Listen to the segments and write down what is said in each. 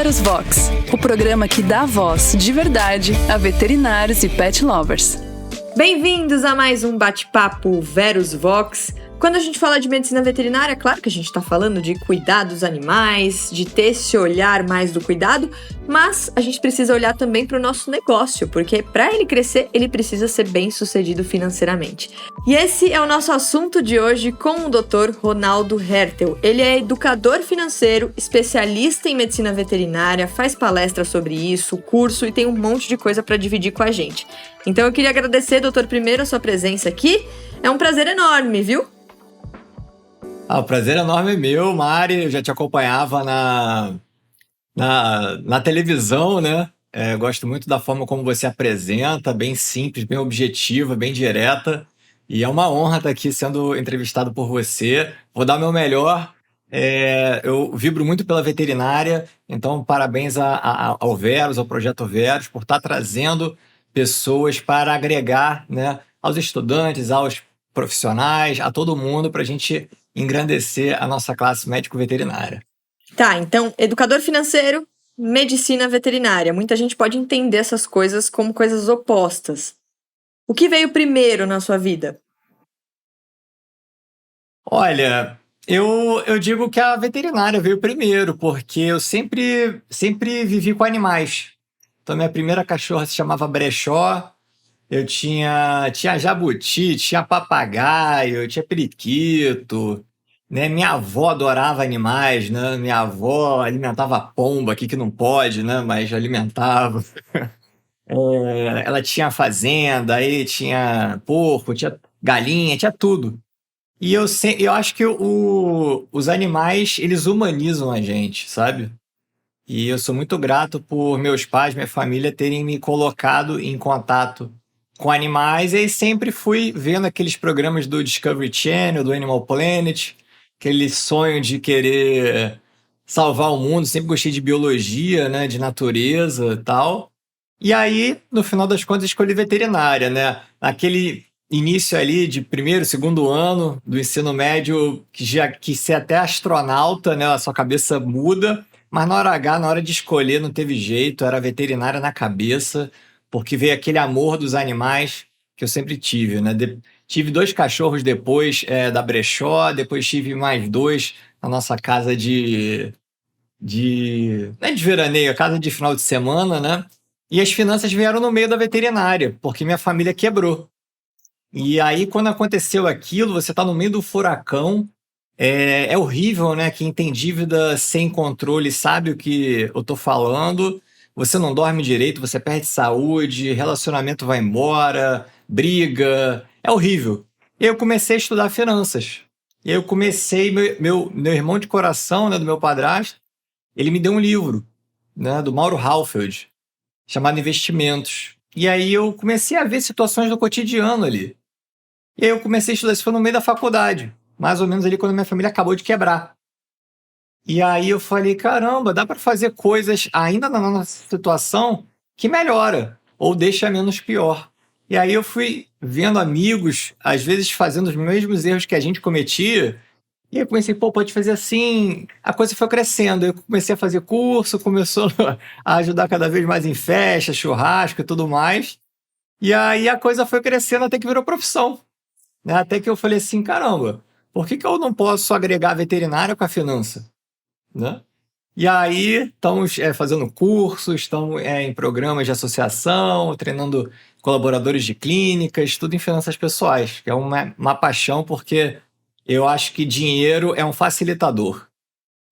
Veros Vox, o programa que dá voz de verdade a veterinários e pet lovers. Bem-vindos a mais um bate-papo Veros Vox. Quando a gente fala de medicina veterinária, claro que a gente está falando de cuidar dos animais, de ter esse olhar mais do cuidado, mas a gente precisa olhar também para o nosso negócio, porque para ele crescer, ele precisa ser bem sucedido financeiramente. E esse é o nosso assunto de hoje com o Dr. Ronaldo Hertel. Ele é educador financeiro, especialista em medicina veterinária, faz palestras sobre isso, curso e tem um monte de coisa para dividir com a gente. Então eu queria agradecer, doutor, primeiro a sua presença aqui. É um prazer enorme, viu? O prazer enorme é meu, Mari. Eu já te acompanhava na televisão, né? Gosto muito da forma como você apresenta, bem simples, bem objetiva, bem direta. E é uma honra estar aqui sendo entrevistado por você. Vou dar o meu melhor. Eu vibro muito pela veterinária, então parabéns ao Veros, ao Projeto Veros, por estar trazendo pessoas para agregar, né, aos estudantes, aos profissionais, a todo mundo, para a gente engrandecer a nossa classe médico-veterinária. Tá, então, educador financeiro, medicina veterinária. Muita gente pode entender essas coisas como coisas opostas. O que veio primeiro na sua vida? Olha, eu digo que a veterinária veio primeiro, porque eu sempre vivi com animais. Então, minha primeira cachorra se chamava Brechó. Eu tinha jabuti, tinha papagaio, tinha periquito, né? Minha avó adorava animais, né? Minha avó alimentava pomba, aqui que não pode, né? Mas alimentava. Ela tinha fazenda, aí tinha porco, tinha galinha, tinha tudo. E eu acho que os animais, eles humanizam a gente, sabe? E eu sou muito grato por meus pais, minha família terem me colocado em contato com animais, e aí sempre fui vendo aqueles programas do Discovery Channel, do Animal Planet, aquele sonho de querer salvar o mundo, sempre gostei de biologia, né, de natureza e tal. E aí, no final das contas, escolhi veterinária, né? Aquele início ali de primeiro, segundo ano do ensino médio, que já quis ser até astronauta, né? A sua cabeça muda, mas na hora H, na hora de escolher, não teve jeito, era veterinária na cabeça, porque veio aquele amor dos animais que eu sempre tive, né? Tive 2 cachorros depois da Brechó, depois tive mais 2 na nossa casa não é de veraneio, a casa de final de semana, né? E as finanças vieram no meio da veterinária, porque minha família quebrou. E aí, quando aconteceu aquilo, você está no meio do furacão, é horrível, né? Quem tem dívida sem controle sabe o que eu tô falando. Você não dorme direito, você perde saúde, relacionamento vai embora, briga. É horrível. E eu comecei a estudar finanças. E aí eu comecei, meu irmão de coração, né, do meu padrasto, ele me deu um livro, né, do Mauro Halfeld, chamado Investimentos. E aí eu comecei a ver situações do cotidiano ali. E aí eu comecei a estudar, isso foi no meio da faculdade, mais ou menos ali quando minha família acabou de quebrar. E aí eu falei, caramba, dá para fazer coisas ainda na nossa situação que melhora, ou deixa menos pior. E aí eu fui vendo amigos, às vezes fazendo os mesmos erros que a gente cometia, e eu comecei, pode fazer assim. A coisa foi crescendo, eu comecei a fazer curso, começou a ajudar cada vez mais em festa, churrasco e tudo mais. E aí a coisa foi crescendo até que virou profissão, né? Até que eu falei assim, caramba, por que eu não posso agregar a veterinária com a finança, né? E aí estamos fazendo cursos, estamos em programas de associação, treinando colaboradores de clínicas, tudo em finanças pessoais, que é uma paixão, porque eu acho que dinheiro é um facilitador,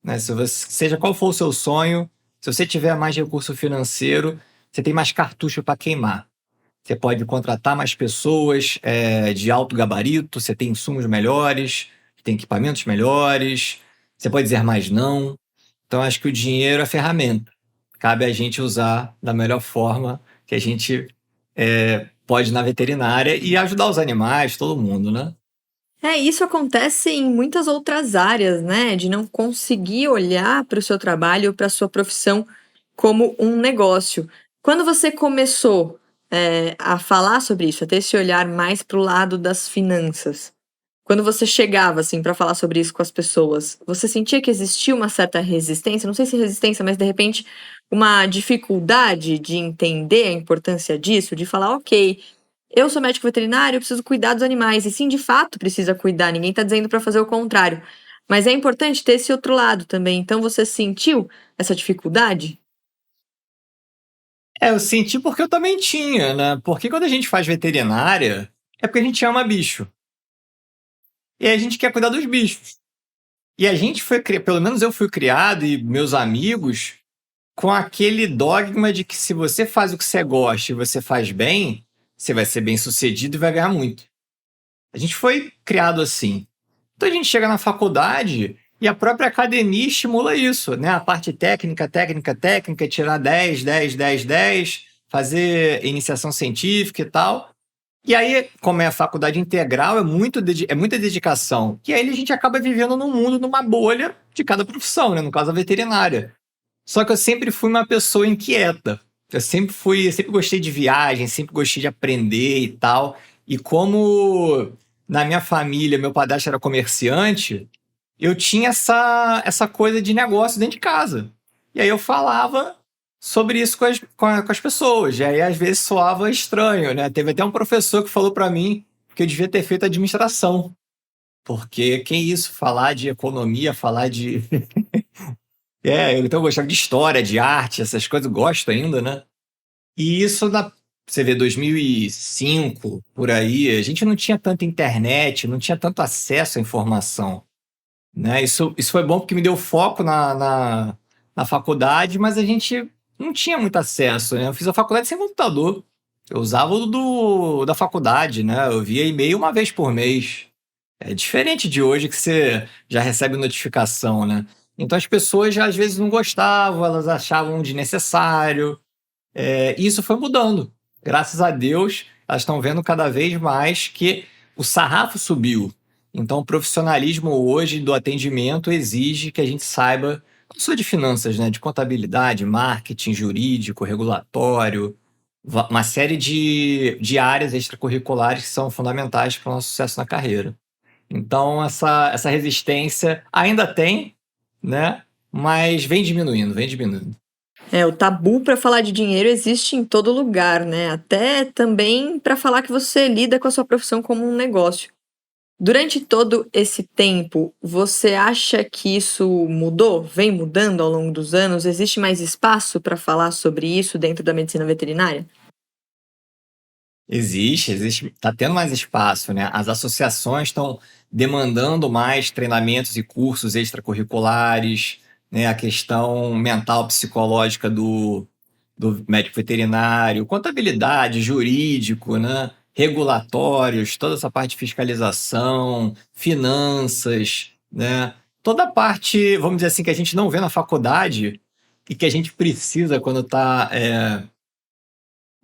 né? Seja qual for o seu sonho, se você tiver mais recurso financeiro, você tem mais cartucho para queimar. Você pode contratar mais pessoas de alto gabarito, você tem insumos melhores, tem equipamentos melhores, você pode dizer mais não. Então, acho que o dinheiro é ferramenta. Cabe a gente usar da melhor forma que a gente pode na veterinária e ajudar os animais, todo mundo, né? Isso acontece em muitas outras áreas, né? De não conseguir olhar para o seu trabalho, para a sua profissão como um negócio. Quando você começou a falar sobre isso, a ter esse olhar mais para o lado das finanças, Quando você chegava, assim, para falar sobre isso com as pessoas, você sentia que existia uma certa resistência? Não sei se resistência, mas de repente uma dificuldade de entender a importância disso, de falar, ok, eu sou médico veterinário, eu preciso cuidar dos animais. E sim, de fato, precisa cuidar. Ninguém tá dizendo para fazer o contrário. Mas é importante ter esse outro lado também. Então, você sentiu essa dificuldade? Eu senti porque eu também tinha, né? Porque quando a gente faz veterinária, é porque a gente ama bicho. E aí a gente quer cuidar dos bichos. E a gente pelo menos eu fui criado e meus amigos, com aquele dogma de que se você faz o que você gosta e você faz bem, você vai ser bem-sucedido e vai ganhar muito. A gente foi criado assim. Então a gente chega na faculdade e a própria academia estimula isso, né? A parte técnica, técnica, técnica, tirar 10, 10, 10, 10, fazer iniciação científica e tal. E aí, como é a faculdade integral, é muita dedicação. E aí a gente acaba vivendo num mundo, numa bolha de cada profissão, né? No caso, a veterinária. Só que eu sempre fui uma pessoa inquieta. Eu sempre gostei de viagem, sempre gostei de aprender e tal. E como na minha família, meu padrasto era comerciante, eu tinha essa coisa de negócio dentro de casa. E aí eu falava sobre isso com as pessoas. E aí às vezes soava estranho, né? Teve até um professor que falou para mim que eu devia ter feito administração. Porque que isso, falar de economia, falar de então eu gostava de história, de arte, essas coisas, eu gosto ainda, né? E isso, você vê, 2005, por aí, a gente não tinha tanta internet, não tinha tanto acesso à informação, né? Isso foi bom porque me deu foco na faculdade, mas a gente não tinha muito acesso, né? Eu fiz a faculdade sem computador. Eu usava o da faculdade, né? Eu via e-mail uma vez por mês. É diferente de hoje que você já recebe notificação, né? Então as pessoas já às vezes não gostavam, elas achavam desnecessário. E isso foi mudando. Graças a Deus, elas estão vendo cada vez mais que o sarrafo subiu. Então o profissionalismo hoje do atendimento exige que a gente saiba não só de finanças, né? De contabilidade, marketing, jurídico, regulatório, uma série de áreas extracurriculares que são fundamentais para o nosso sucesso na carreira. Então, essa resistência ainda tem, né? Mas vem diminuindo, vem diminuindo. O tabu para falar de dinheiro existe em todo lugar, né? Até também para falar que você lida com a sua profissão como um negócio. Durante todo esse tempo, você acha que isso mudou? Vem mudando ao longo dos anos? Existe mais espaço para falar sobre isso dentro da medicina veterinária? Existe, está tendo mais espaço, né? As associações estão demandando mais treinamentos e cursos extracurriculares, né? A questão mental, psicológica do médico veterinário, contabilidade, jurídico, né? Regulatórios, toda essa parte de fiscalização, finanças, né? Toda a parte, vamos dizer assim, que a gente não vê na faculdade e que a gente precisa quando está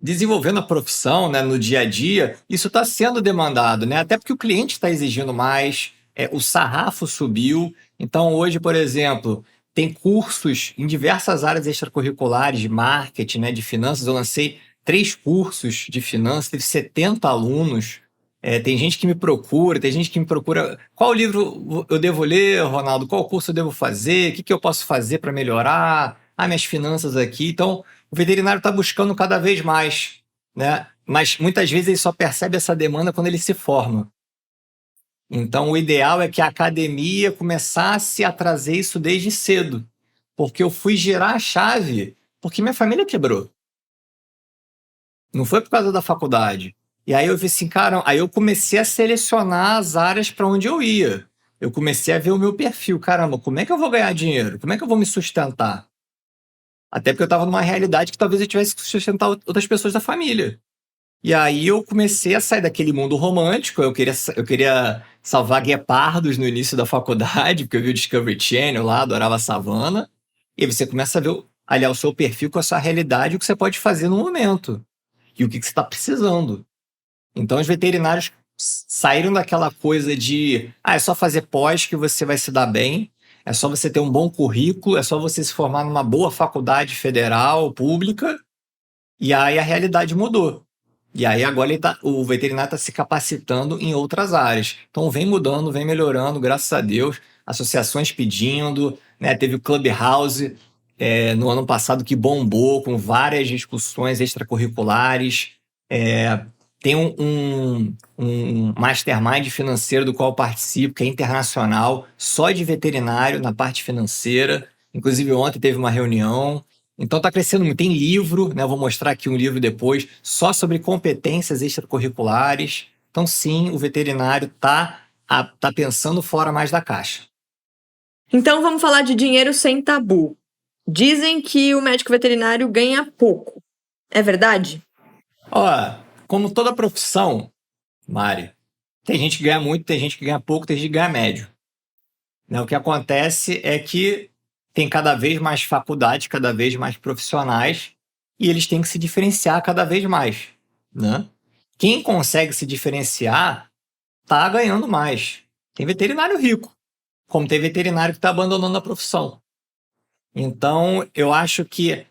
desenvolvendo a profissão, né, no dia a dia, isso está sendo demandado, né? Até porque o cliente está exigindo mais, o sarrafo subiu. Então, hoje, por exemplo, tem cursos em diversas áreas extracurriculares de marketing, né, de finanças. Eu lancei 3 cursos de finanças, teve 70 alunos. Tem gente que me procura, qual livro eu devo ler, Ronaldo? Qual curso eu devo fazer? O que eu posso fazer para melhorar? Minhas finanças aqui. Então, o veterinário está buscando cada vez mais, né? Mas muitas vezes ele só percebe essa demanda quando ele se forma. Então, o ideal é que a academia começasse a trazer isso desde cedo, porque eu fui girar a chave porque minha família quebrou. Não foi por causa da faculdade. E aí eu vi assim, cara, aí eu comecei a selecionar as áreas para onde eu ia. Eu comecei a ver o meu perfil. Caramba, como é que eu vou ganhar dinheiro? Como é que eu vou me sustentar? Até porque eu estava numa realidade que talvez eu tivesse que sustentar outras pessoas da família. E aí eu comecei a sair daquele mundo romântico. Eu queria salvar guepardos no início da faculdade, porque eu vi o Discovery Channel lá, adorava a savana. E aí você começa a ver, aliar o seu perfil com a sua realidade, o que você pode fazer no momento. E o que você está precisando. Então os veterinários saíram daquela coisa de é só fazer pós que você vai se dar bem, é só você ter um bom currículo, é só você se formar numa boa faculdade federal, pública, e aí a realidade mudou. E aí agora o veterinário está se capacitando em outras áreas. Então vem mudando, vem melhorando, graças a Deus. Associações pedindo, né? Teve o Clubhouse no ano passado que bombou com várias discussões extracurriculares. Tem um mastermind financeiro do qual eu participo, que é internacional, só de veterinário na parte financeira. Inclusive ontem teve uma reunião. Então está crescendo muito. Tem livro, né? Eu vou mostrar aqui um livro depois, só sobre competências extracurriculares. Então, sim, o veterinário tá pensando fora mais da caixa. Então vamos falar de dinheiro sem tabu. Dizem que o médico veterinário ganha pouco. É verdade? Ó, como toda profissão, Mari, tem gente que ganha muito, tem gente que ganha pouco, tem gente que ganha médio. Né? O que acontece é que tem cada vez mais faculdades, cada vez mais profissionais, e eles têm que se diferenciar cada vez mais, né? Quem consegue se diferenciar está ganhando mais. Tem veterinário rico, como tem veterinário que está abandonando a profissão. Então, eu acho que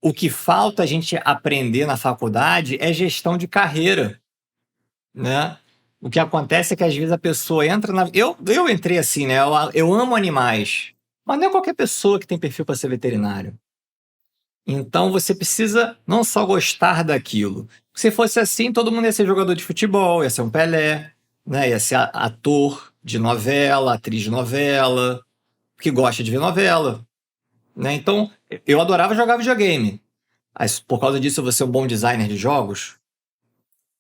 o que falta a gente aprender na faculdade é gestão de carreira, né? O que acontece é que às vezes a pessoa entra na... Eu entrei assim, né? Eu amo animais, mas não é qualquer pessoa que tem perfil para ser veterinário. Então você precisa não só gostar daquilo. Se fosse assim, todo mundo ia ser jogador de futebol, ia ser um Pelé, né? Ia ser ator de novela, atriz de novela, que gosta de ver novela, né? Então, eu adorava jogar videogame. Mas por causa disso, eu vou ser um bom designer de jogos.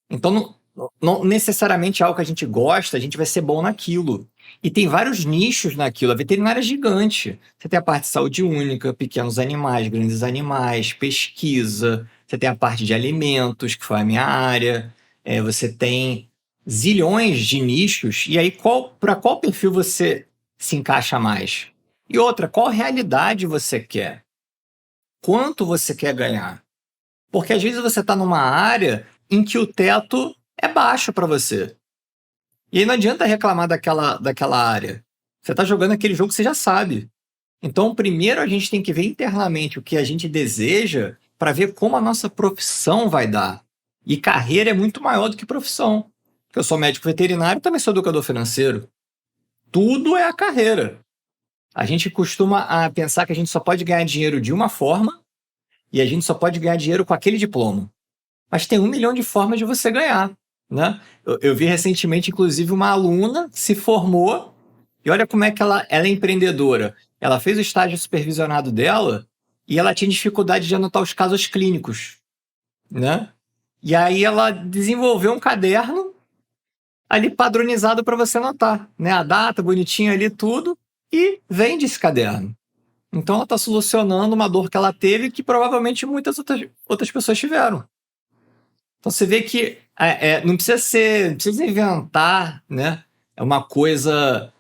Então, não necessariamente é algo que a gente gosta, a gente vai ser bom naquilo. E tem vários nichos naquilo. A veterinária é gigante. Você tem a parte de saúde única, pequenos animais, grandes animais, pesquisa. Você tem a parte de alimentos, que foi a minha área. Você tem zilhões de nichos. E aí, para qual perfil você se encaixa mais? E outra, qual realidade você quer? Quanto você quer ganhar? Porque às vezes você está numa área em que o teto é baixo para você. E aí não adianta reclamar daquela área. Você está jogando aquele jogo que você já sabe. Então, primeiro a gente tem que ver internamente o que a gente deseja para ver como a nossa profissão vai dar. E carreira é muito maior do que profissão. Eu sou médico veterinário e também sou educador financeiro. Tudo é a carreira. A gente costuma pensar que a gente só pode ganhar dinheiro de uma forma e a gente só pode ganhar dinheiro com aquele diploma. Mas tem 1 milhão de formas de você ganhar, né? Eu vi recentemente, inclusive, uma aluna se formou e olha como é que ela é empreendedora. Ela fez o estágio supervisionado dela e ela tinha dificuldade de anotar os casos clínicos, né? E aí ela desenvolveu um caderno ali padronizado para você anotar, né? A data bonitinha ali, tudo, e vende esse caderno. Então ela está solucionando uma dor que ela teve que provavelmente muitas outras pessoas tiveram. Então você vê que não precisa inventar, né? É uma coisa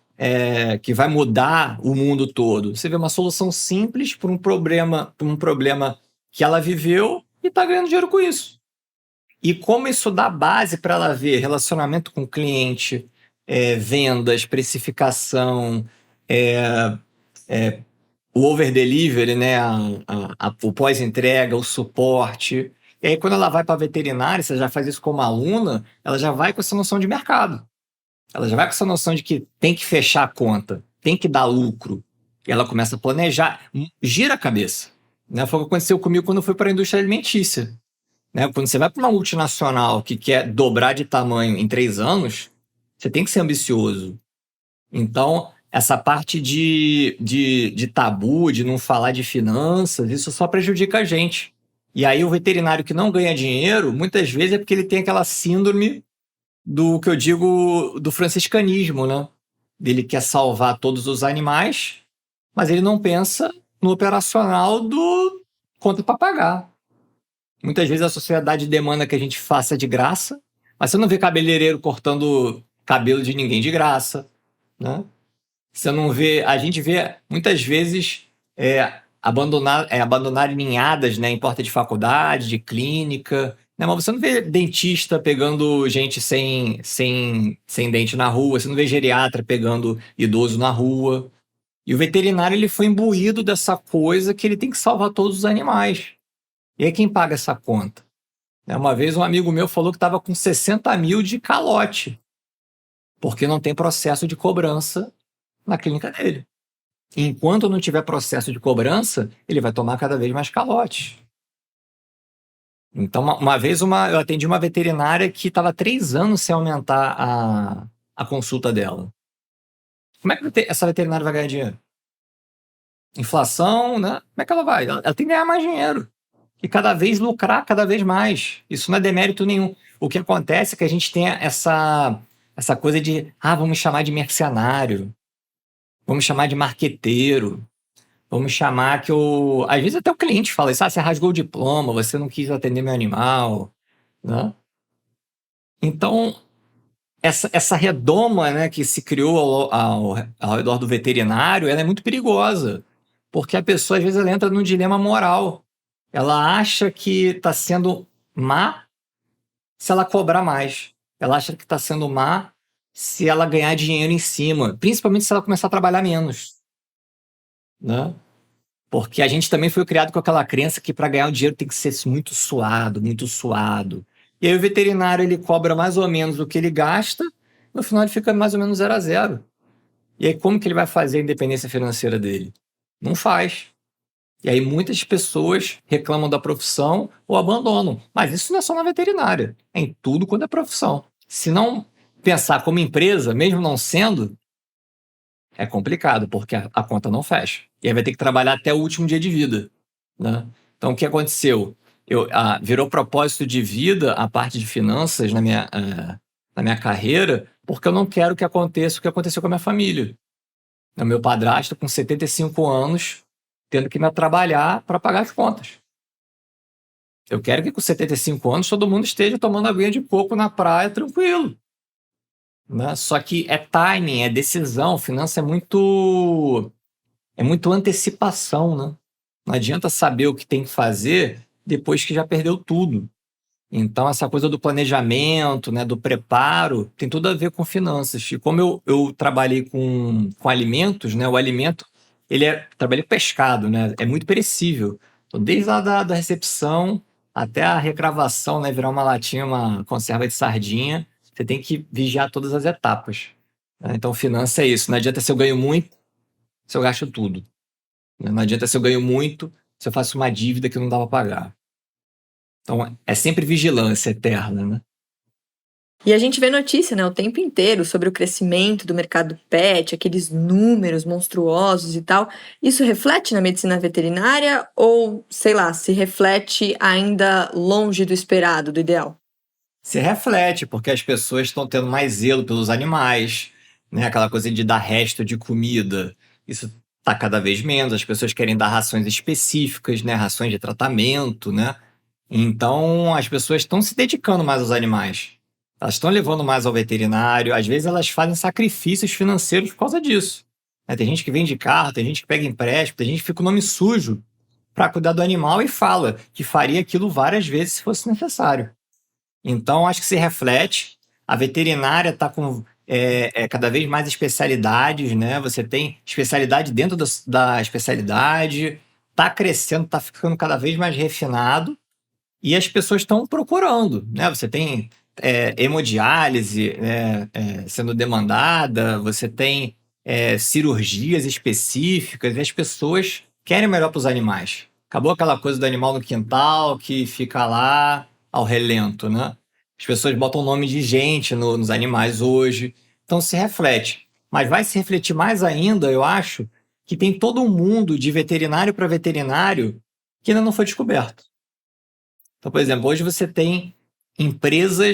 que vai mudar o mundo todo. Você vê uma solução simples para um problema que ela viveu e está ganhando dinheiro com isso. E como isso dá base para ela ver relacionamento com o cliente, vendas, precificação, o over-delivery, né? O pós-entrega, o suporte. E aí, quando ela vai para a veterinária, você já faz isso como aluna, ela já vai com essa noção de mercado. Ela já vai com essa noção de que tem que fechar a conta, tem que dar lucro. E ela começa a planejar, gira a cabeça. Né? Foi o que aconteceu comigo quando eu fui para a indústria alimentícia. Né? Quando você vai para uma multinacional que quer dobrar de tamanho em 3 anos, você tem que ser ambicioso. Então, essa parte de tabu, de não falar de finanças, isso só prejudica a gente. E aí o veterinário que não ganha dinheiro, muitas vezes é porque ele tem aquela síndrome do que eu digo do franciscanismo, né? Ele quer salvar todos os animais, mas ele não pensa no operacional do conta para pagar. Muitas vezes a sociedade demanda que a gente faça de graça, mas você não vê cabeleireiro cortando cabelo de ninguém de graça, né? Você não vê... A gente vê, muitas vezes, abandonar ninhadas, né, em porta de faculdade, de clínica, né? Mas você não vê dentista pegando gente sem dente na rua, você não vê geriatra pegando idoso na rua. E o veterinário ele foi imbuído dessa coisa que ele tem que salvar todos os animais. E aí quem paga essa conta? Né? Uma vez um amigo meu falou que estava com 60 mil de calote, porque não tem processo de cobrança na clínica dele. E enquanto não tiver processo de cobrança, ele vai tomar cada vez mais calote. Então, uma vez eu atendi uma veterinária que estava 3 anos sem aumentar a consulta dela. Como é que essa veterinária vai ganhar dinheiro? Inflação, né? Como é que ela vai? Ela tem que ganhar mais dinheiro. E cada vez lucrar cada vez mais. Isso não é demérito nenhum. O que acontece é que a gente tem essa coisa de, vamos chamar de mercenário, vamos chamar de marqueteiro, vamos chamar que às vezes até o cliente fala isso, você rasgou o diploma, você não quis atender meu animal, né? Então, essa redoma, né, que se criou ao redor do veterinário, ela é muito perigosa, porque a pessoa, às vezes, ela entra num dilema moral. Ela acha que está sendo má se ela cobrar mais. Ela acha que está sendo má se ela ganhar dinheiro em cima, principalmente se ela começar a trabalhar menos, né? Porque a gente também foi criado com aquela crença que para ganhar o dinheiro tem que ser muito suado, muito suado. E aí o veterinário ele cobra mais ou menos o que ele gasta, no final ele fica mais ou menos 0 a 0. E aí como que ele vai fazer a independência financeira dele? Não faz. E aí muitas pessoas reclamam da profissão ou abandonam. Mas isso não é só na veterinária, é em tudo quanto é profissão. Se não pensar como empresa, mesmo não sendo, é complicado, porque a conta não fecha. E aí vai ter que trabalhar até o último dia de vida, né? Então, o que aconteceu? Virou propósito de vida a parte de finanças na minha carreira, porque eu não quero que aconteça o que aconteceu com a minha família. O meu padrasto, com 75 anos, tendo que me trabalhar para pagar as contas. Eu quero que com 75 anos todo mundo esteja tomando aguinha de coco na praia tranquilo, né? Só que é timing, é decisão. Finança é muito antecipação, né? Não adianta saber o que tem que fazer depois que já perdeu tudo. Então, essa coisa do planejamento, né, do preparo, tem tudo a ver com finanças. E como eu trabalhei com alimentos, né, o alimento, trabalhei com pescado, né, é muito perecível. Então, desde lá da recepção até a recravação, né, virar uma latinha, uma conserva de sardinha, você tem que vigiar todas as etapas, né? Então, finança é isso. Não adianta se eu ganho muito, se eu gasto tudo. Não adianta se eu ganho muito, se eu faço uma dívida que não dá para pagar. Então, é sempre vigilância eterna, né? E a gente vê notícia, né, o tempo inteiro sobre o crescimento do mercado pet, aqueles números monstruosos e tal. Isso reflete na medicina veterinária ou, sei lá, se reflete ainda longe do esperado, do ideal? Se reflete, porque as pessoas estão tendo mais zelo pelos animais, né? Aquela coisa de dar resto de comida, isso está cada vez menos. As pessoas querem dar rações específicas, né? Rações de tratamento, né? Então, as pessoas estão se dedicando mais aos animais. Elas estão levando mais ao veterinário. Às vezes, elas fazem sacrifícios financeiros por causa disso, né? Tem gente que vende carro, tem gente que pega empréstimo, tem gente que fica o nome sujo para cuidar do animal e fala que faria aquilo várias vezes se fosse necessário. Então, acho que se reflete. A veterinária está com cada vez mais especialidades, né? Você tem especialidade dentro da especialidade, está crescendo, está ficando cada vez mais refinado. E as pessoas estão procurando, né? Você tem hemodiálise sendo demandada, você tem cirurgias específicas, e as pessoas querem o melhor para os animais. Acabou aquela coisa do animal no quintal que fica lá ao relento, né? As pessoas botam o nome de gente nos animais hoje, então se reflete. Mas vai se refletir mais ainda, eu acho, que tem todo um mundo de veterinário para veterinário que ainda não foi descoberto. Então, por exemplo, hoje você tem empresa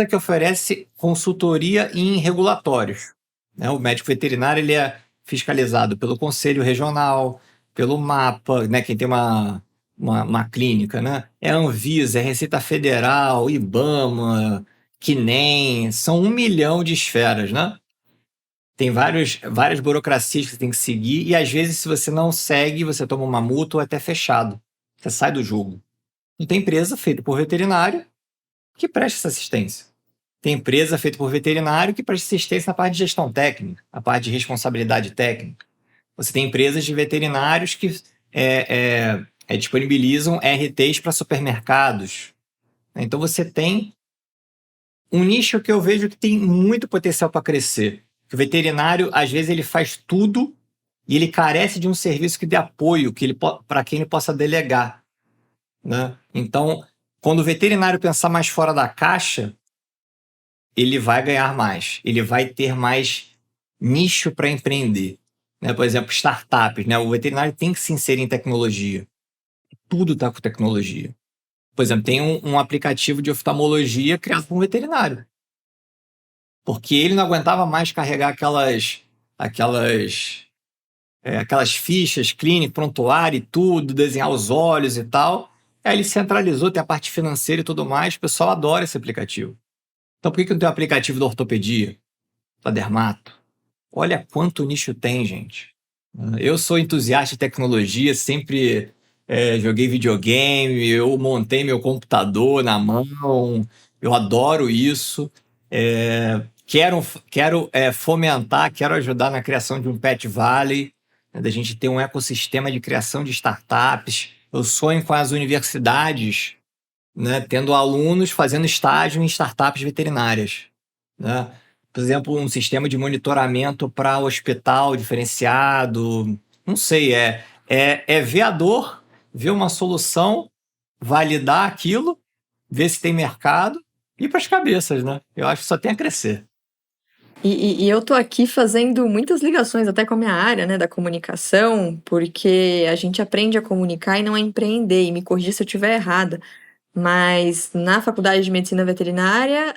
que oferece consultoria em regulatórios, né? O médico veterinário ele é fiscalizado pelo Conselho Regional, pelo MAPA, né? Quem tem uma clínica, né? É a Anvisa, é a Receita Federal, IBAMA, CNEM, são 1 milhão de esferas, né? Tem várias burocracias que você tem que seguir e às vezes se você não segue, você toma uma multa ou até fechado. Você sai do jogo. E tem empresa feita por veterinário que presta essa assistência. Tem empresa feita por veterinário que presta assistência na parte de gestão técnica, na parte de responsabilidade técnica. Você tem empresas de veterinários que disponibilizam RTs para supermercados. Então você tem um nicho que eu vejo que tem muito potencial para crescer. O veterinário, às vezes, ele faz tudo e ele carece de um serviço que dê apoio para quem ele possa delegar, né? Então, quando o veterinário pensar mais fora da caixa, ele vai ganhar mais, ele vai ter mais nicho para empreender, né? Por exemplo, startups, né? O veterinário tem que se inserir em tecnologia. Tudo está com tecnologia. Por exemplo, tem um aplicativo de oftalmologia criado por um veterinário. Porque ele não aguentava mais carregar aquelas fichas clínicas, prontuário e tudo, desenhar os olhos e tal. Aí ele centralizou, tem a parte financeira e tudo mais. O pessoal adora esse aplicativo. Então, por que não tem um aplicativo da ortopedia, da dermato? Olha quanto nicho tem, gente. Eu sou entusiasta de tecnologia, sempre joguei videogame, eu montei meu computador na mão, eu adoro isso. Quero fomentar, quero ajudar na criação de um Pet Valley, né, da gente ter um ecossistema de criação de startups. Eu sonho com as universidades, né, tendo alunos fazendo estágio em startups veterinárias, né? Por exemplo, um sistema de monitoramento para hospital diferenciado. Não sei, ver a dor, ver uma solução, validar aquilo, ver se tem mercado e ir para as cabeças, né? Eu acho que só tem a crescer. E eu tô aqui fazendo muitas ligações até com a minha área, né, da comunicação, porque a gente aprende a comunicar e não a empreender, e me corrija se eu estiver errada, mas na faculdade de medicina veterinária,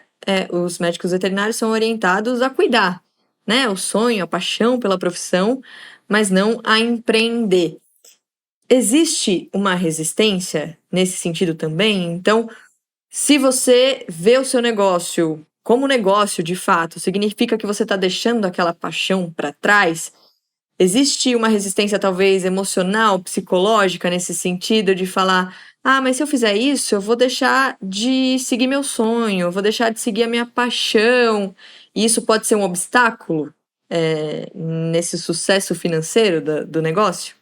os médicos veterinários são orientados a cuidar, né, o sonho, a paixão pela profissão, mas não a empreender. Existe uma resistência nesse sentido também? Então, se você vê o seu negócio como negócio de fato, significa que você está deixando aquela paixão para trás? Existe uma resistência talvez emocional, psicológica nesse sentido de falar: ah, mas se eu fizer isso, eu vou deixar de seguir meu sonho, eu vou deixar de seguir a minha paixão. E isso pode ser um obstáculo nesse sucesso financeiro do negócio?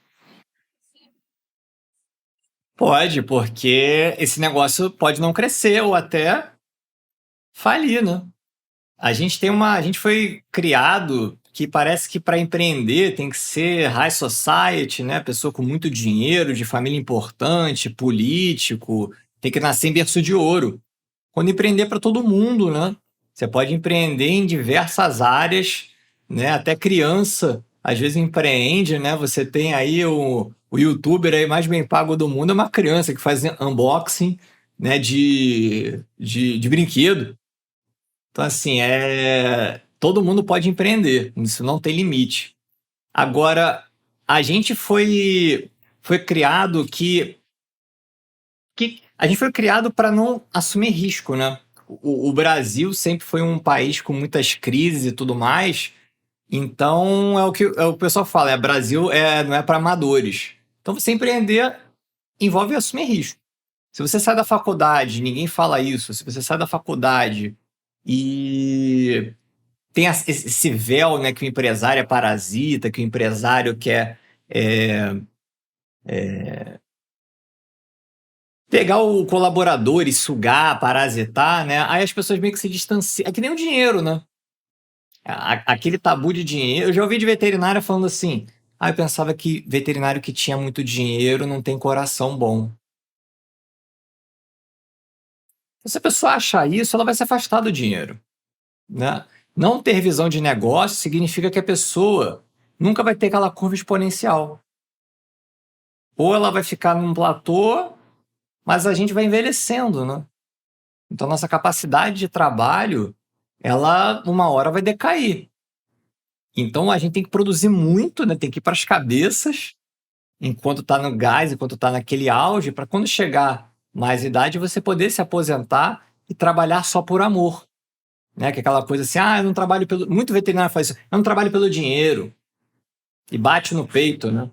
Pode, porque esse negócio pode não crescer ou até falir, né? A gente foi criado que parece que para empreender tem que ser high society, né? Pessoa com muito dinheiro, de família importante, político, tem que nascer em berço de ouro. Quando empreender para todo mundo, né? Você pode empreender em diversas áreas, né? Até criança, às vezes empreende, né? Você tem aí o youtuber aí mais bem pago do mundo, é uma criança que faz unboxing, né? de brinquedo. Então, assim, todo mundo pode empreender, isso não tem limite. Agora, a gente foi criado a gente foi criado para não assumir risco, né? O Brasil sempre foi um país com muitas crises e tudo mais, então é o que o pessoal fala, Brasil não é para amadores. Então, você empreender envolve assumir risco. Se você sai da faculdade, ninguém fala isso, se você sai da faculdade e tem esse véu, né, que o empresário é parasita, que o empresário quer pegar o colaborador e sugar, parasitar, né? Aí as pessoas meio que se distanciam. É que nem o dinheiro, né? Aquele tabu de dinheiro. Eu já ouvi de veterinária falando assim: eu pensava que veterinário que tinha muito dinheiro não tem coração bom. Se a pessoa achar isso, ela vai se afastar do dinheiro, né? Não ter visão de negócio significa que a pessoa nunca vai ter aquela curva exponencial. Ou ela vai ficar num platô, mas a gente vai envelhecendo, né? Então, nossa capacidade de trabalho, ela uma hora vai decair. Então, a gente tem que produzir muito, né? Tem que ir para as cabeças, enquanto está no gás, enquanto está naquele auge, para quando chegar mais idade, você poder se aposentar e trabalhar só por amor. Né? Que é aquela coisa assim, eu não trabalho pelo... Muito veterinário faz isso, eu não trabalho pelo dinheiro. E bate no peito, né?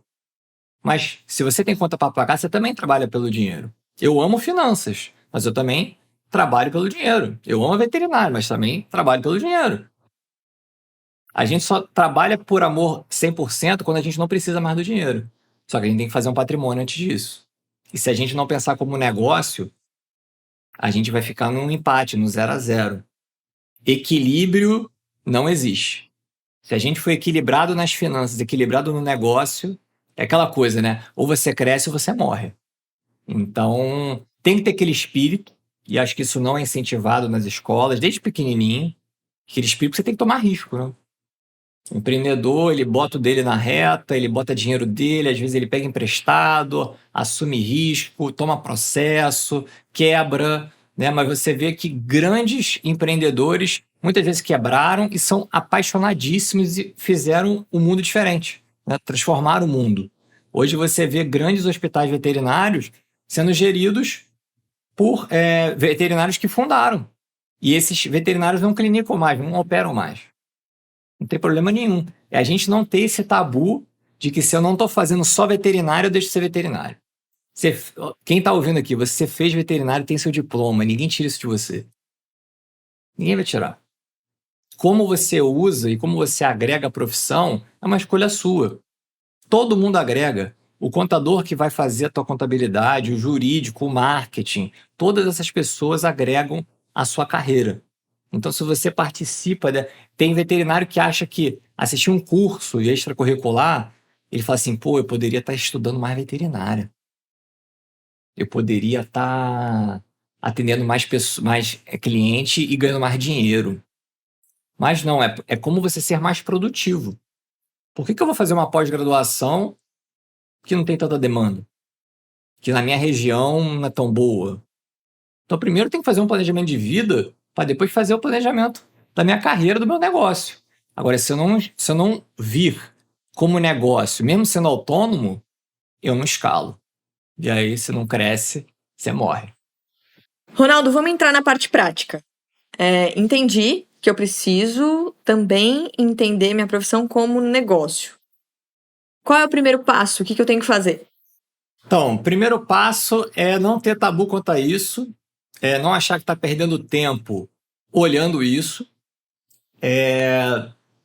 Mas se você tem conta para pagar, você também trabalha pelo dinheiro. Eu amo finanças, mas eu também trabalho pelo dinheiro. Eu amo veterinário, mas também trabalho pelo dinheiro. A gente só trabalha por amor 100% quando a gente não precisa mais do dinheiro. Só que a gente tem que fazer um patrimônio antes disso. E se a gente não pensar como negócio, a gente vai ficar num empate, no 0-0. Equilíbrio não existe. Se a gente for equilibrado nas finanças, equilibrado no negócio, é aquela coisa, né? Ou você cresce ou você morre. Então, tem que ter aquele espírito, e acho que isso não é incentivado nas escolas, desde pequenininho, aquele espírito que você tem que tomar risco, né? O empreendedor, ele bota o dele na reta, ele bota dinheiro dele, às vezes ele pega emprestado, assume risco, toma processo, quebra, né? Mas você vê que grandes empreendedores muitas vezes quebraram e são apaixonadíssimos e fizeram um mundo diferente, né? Transformaram o mundo. Hoje você vê grandes hospitais veterinários sendo geridos por veterinários que fundaram. E esses veterinários não clinicam mais, não operam mais. Não tem problema nenhum. É a gente não ter esse tabu de que se eu não estou fazendo só veterinário, eu deixo de ser veterinário. Quem está ouvindo aqui, você fez veterinário, tem seu diploma, ninguém tira isso de você. Ninguém vai tirar. Como você usa e como você agrega a profissão é uma escolha sua. Todo mundo agrega. O contador que vai fazer a tua contabilidade, o jurídico, o marketing, todas essas pessoas agregam a sua carreira. Então, se você participa... Tem veterinário que acha que assistir um curso extracurricular, ele fala assim, pô, eu poderia estar estudando mais veterinária. Eu poderia estar atendendo mais cliente e ganhando mais dinheiro. Mas não, é como você ser mais produtivo. Por que eu vou fazer uma pós-graduação que não tem tanta demanda? Que na minha região não é tão boa? Então, primeiro tem que fazer um planejamento de vida para depois fazer o planejamento da minha carreira, do meu negócio. Agora, se eu não vir como negócio, mesmo sendo autônomo, eu não escalo. E aí, se não cresce, você morre. Ronaldo, vamos entrar na parte prática. Entendi que eu preciso também entender minha profissão como negócio. Qual é o primeiro passo? O que eu tenho que fazer? Então, o primeiro passo é não ter tabu quanto a isso, não achar que está perdendo tempo olhando isso,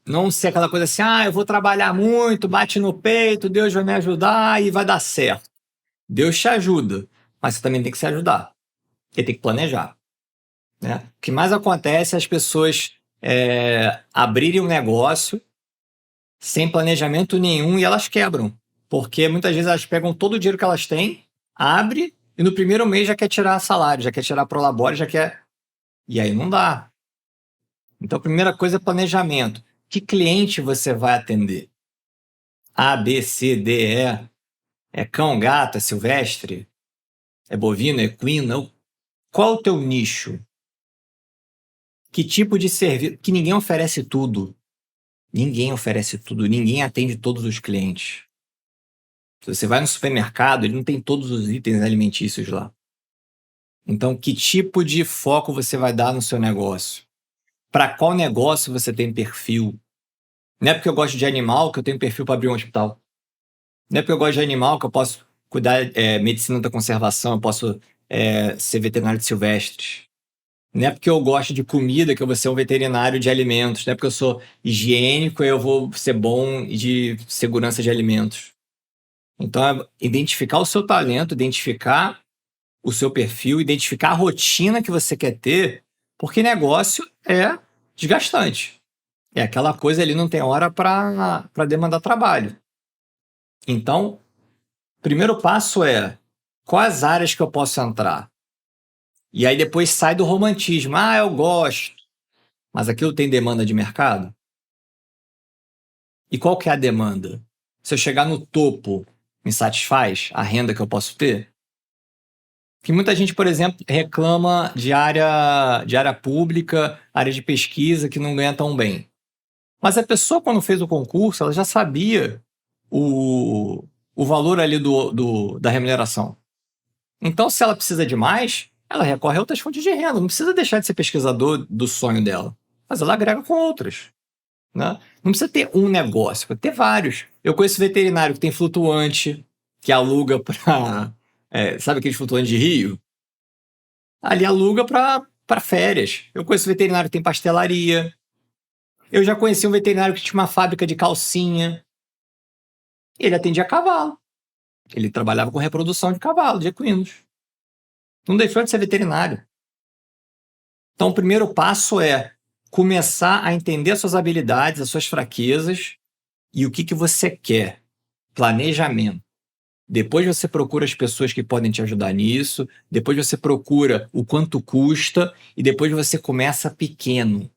não ser aquela coisa assim, eu vou trabalhar muito, bate no peito, Deus vai me ajudar e vai dar certo. Deus te ajuda, mas você também tem que se ajudar. Você tem que planejar. Né? O que mais acontece é as pessoas abrirem um negócio sem planejamento nenhum e elas quebram. Porque muitas vezes elas pegam todo o dinheiro que elas têm, abre e no primeiro mês já quer tirar salário, já quer tirar prolabore, já quer... E aí não dá. Então a primeira coisa é planejamento. Que cliente você vai atender? A, B, C, D, E. É cão, gato, é silvestre? É bovino, é equino? Qual o teu nicho? Que tipo de serviço? Que ninguém oferece tudo. Ninguém oferece tudo. Ninguém atende todos os clientes. Se você vai no supermercado, ele não tem todos os itens alimentícios lá. Então, que tipo de foco você vai dar no seu negócio? Para qual negócio você tem perfil? Não é porque eu gosto de animal que eu tenho perfil para abrir um hospital. Não é porque eu gosto de animal que eu posso cuidar medicina da conservação, eu posso ser veterinário de silvestres. Não é porque eu gosto de comida que eu vou ser um veterinário de alimentos. Não é porque eu sou higiênico e eu vou ser bom de segurança de alimentos. Então, é identificar o seu talento, identificar o seu perfil, identificar a rotina que você quer ter, porque negócio é desgastante. É aquela coisa ali, não tem hora para demandar trabalho. Então, primeiro passo é quais áreas que eu posso entrar? E aí depois sai do romantismo. Eu gosto. Mas aquilo tem demanda de mercado? E qual que é a demanda? Se eu chegar no topo, me satisfaz a renda que eu posso ter? Que muita gente, por exemplo, reclama de área pública, área de pesquisa, que não ganha tão bem. Mas a pessoa, quando fez o concurso, ela já sabia o valor ali da remuneração. Então, se ela precisa de mais, ela recorre a outras fontes de renda. Não precisa deixar de ser pesquisador do sonho dela. Mas ela agrega com outras. Né? Não precisa ter um negócio, pode ter vários. Eu conheço veterinário que tem flutuante, que aluga para... sabe aqueles flutuantes de rio? Ali aluga para férias. Eu conheço veterinário que tem pastelaria. Eu já conheci um veterinário que tinha uma fábrica de calcinha. Ele atendia cavalo. Ele trabalhava com reprodução de cavalo, de equinos. Não deixou de ser veterinário. Então, o primeiro passo é começar a entender as suas habilidades, as suas fraquezas e o que você quer. Planejamento. Depois você procura as pessoas que podem te ajudar nisso, depois você procura o quanto custa e depois você começa pequeno.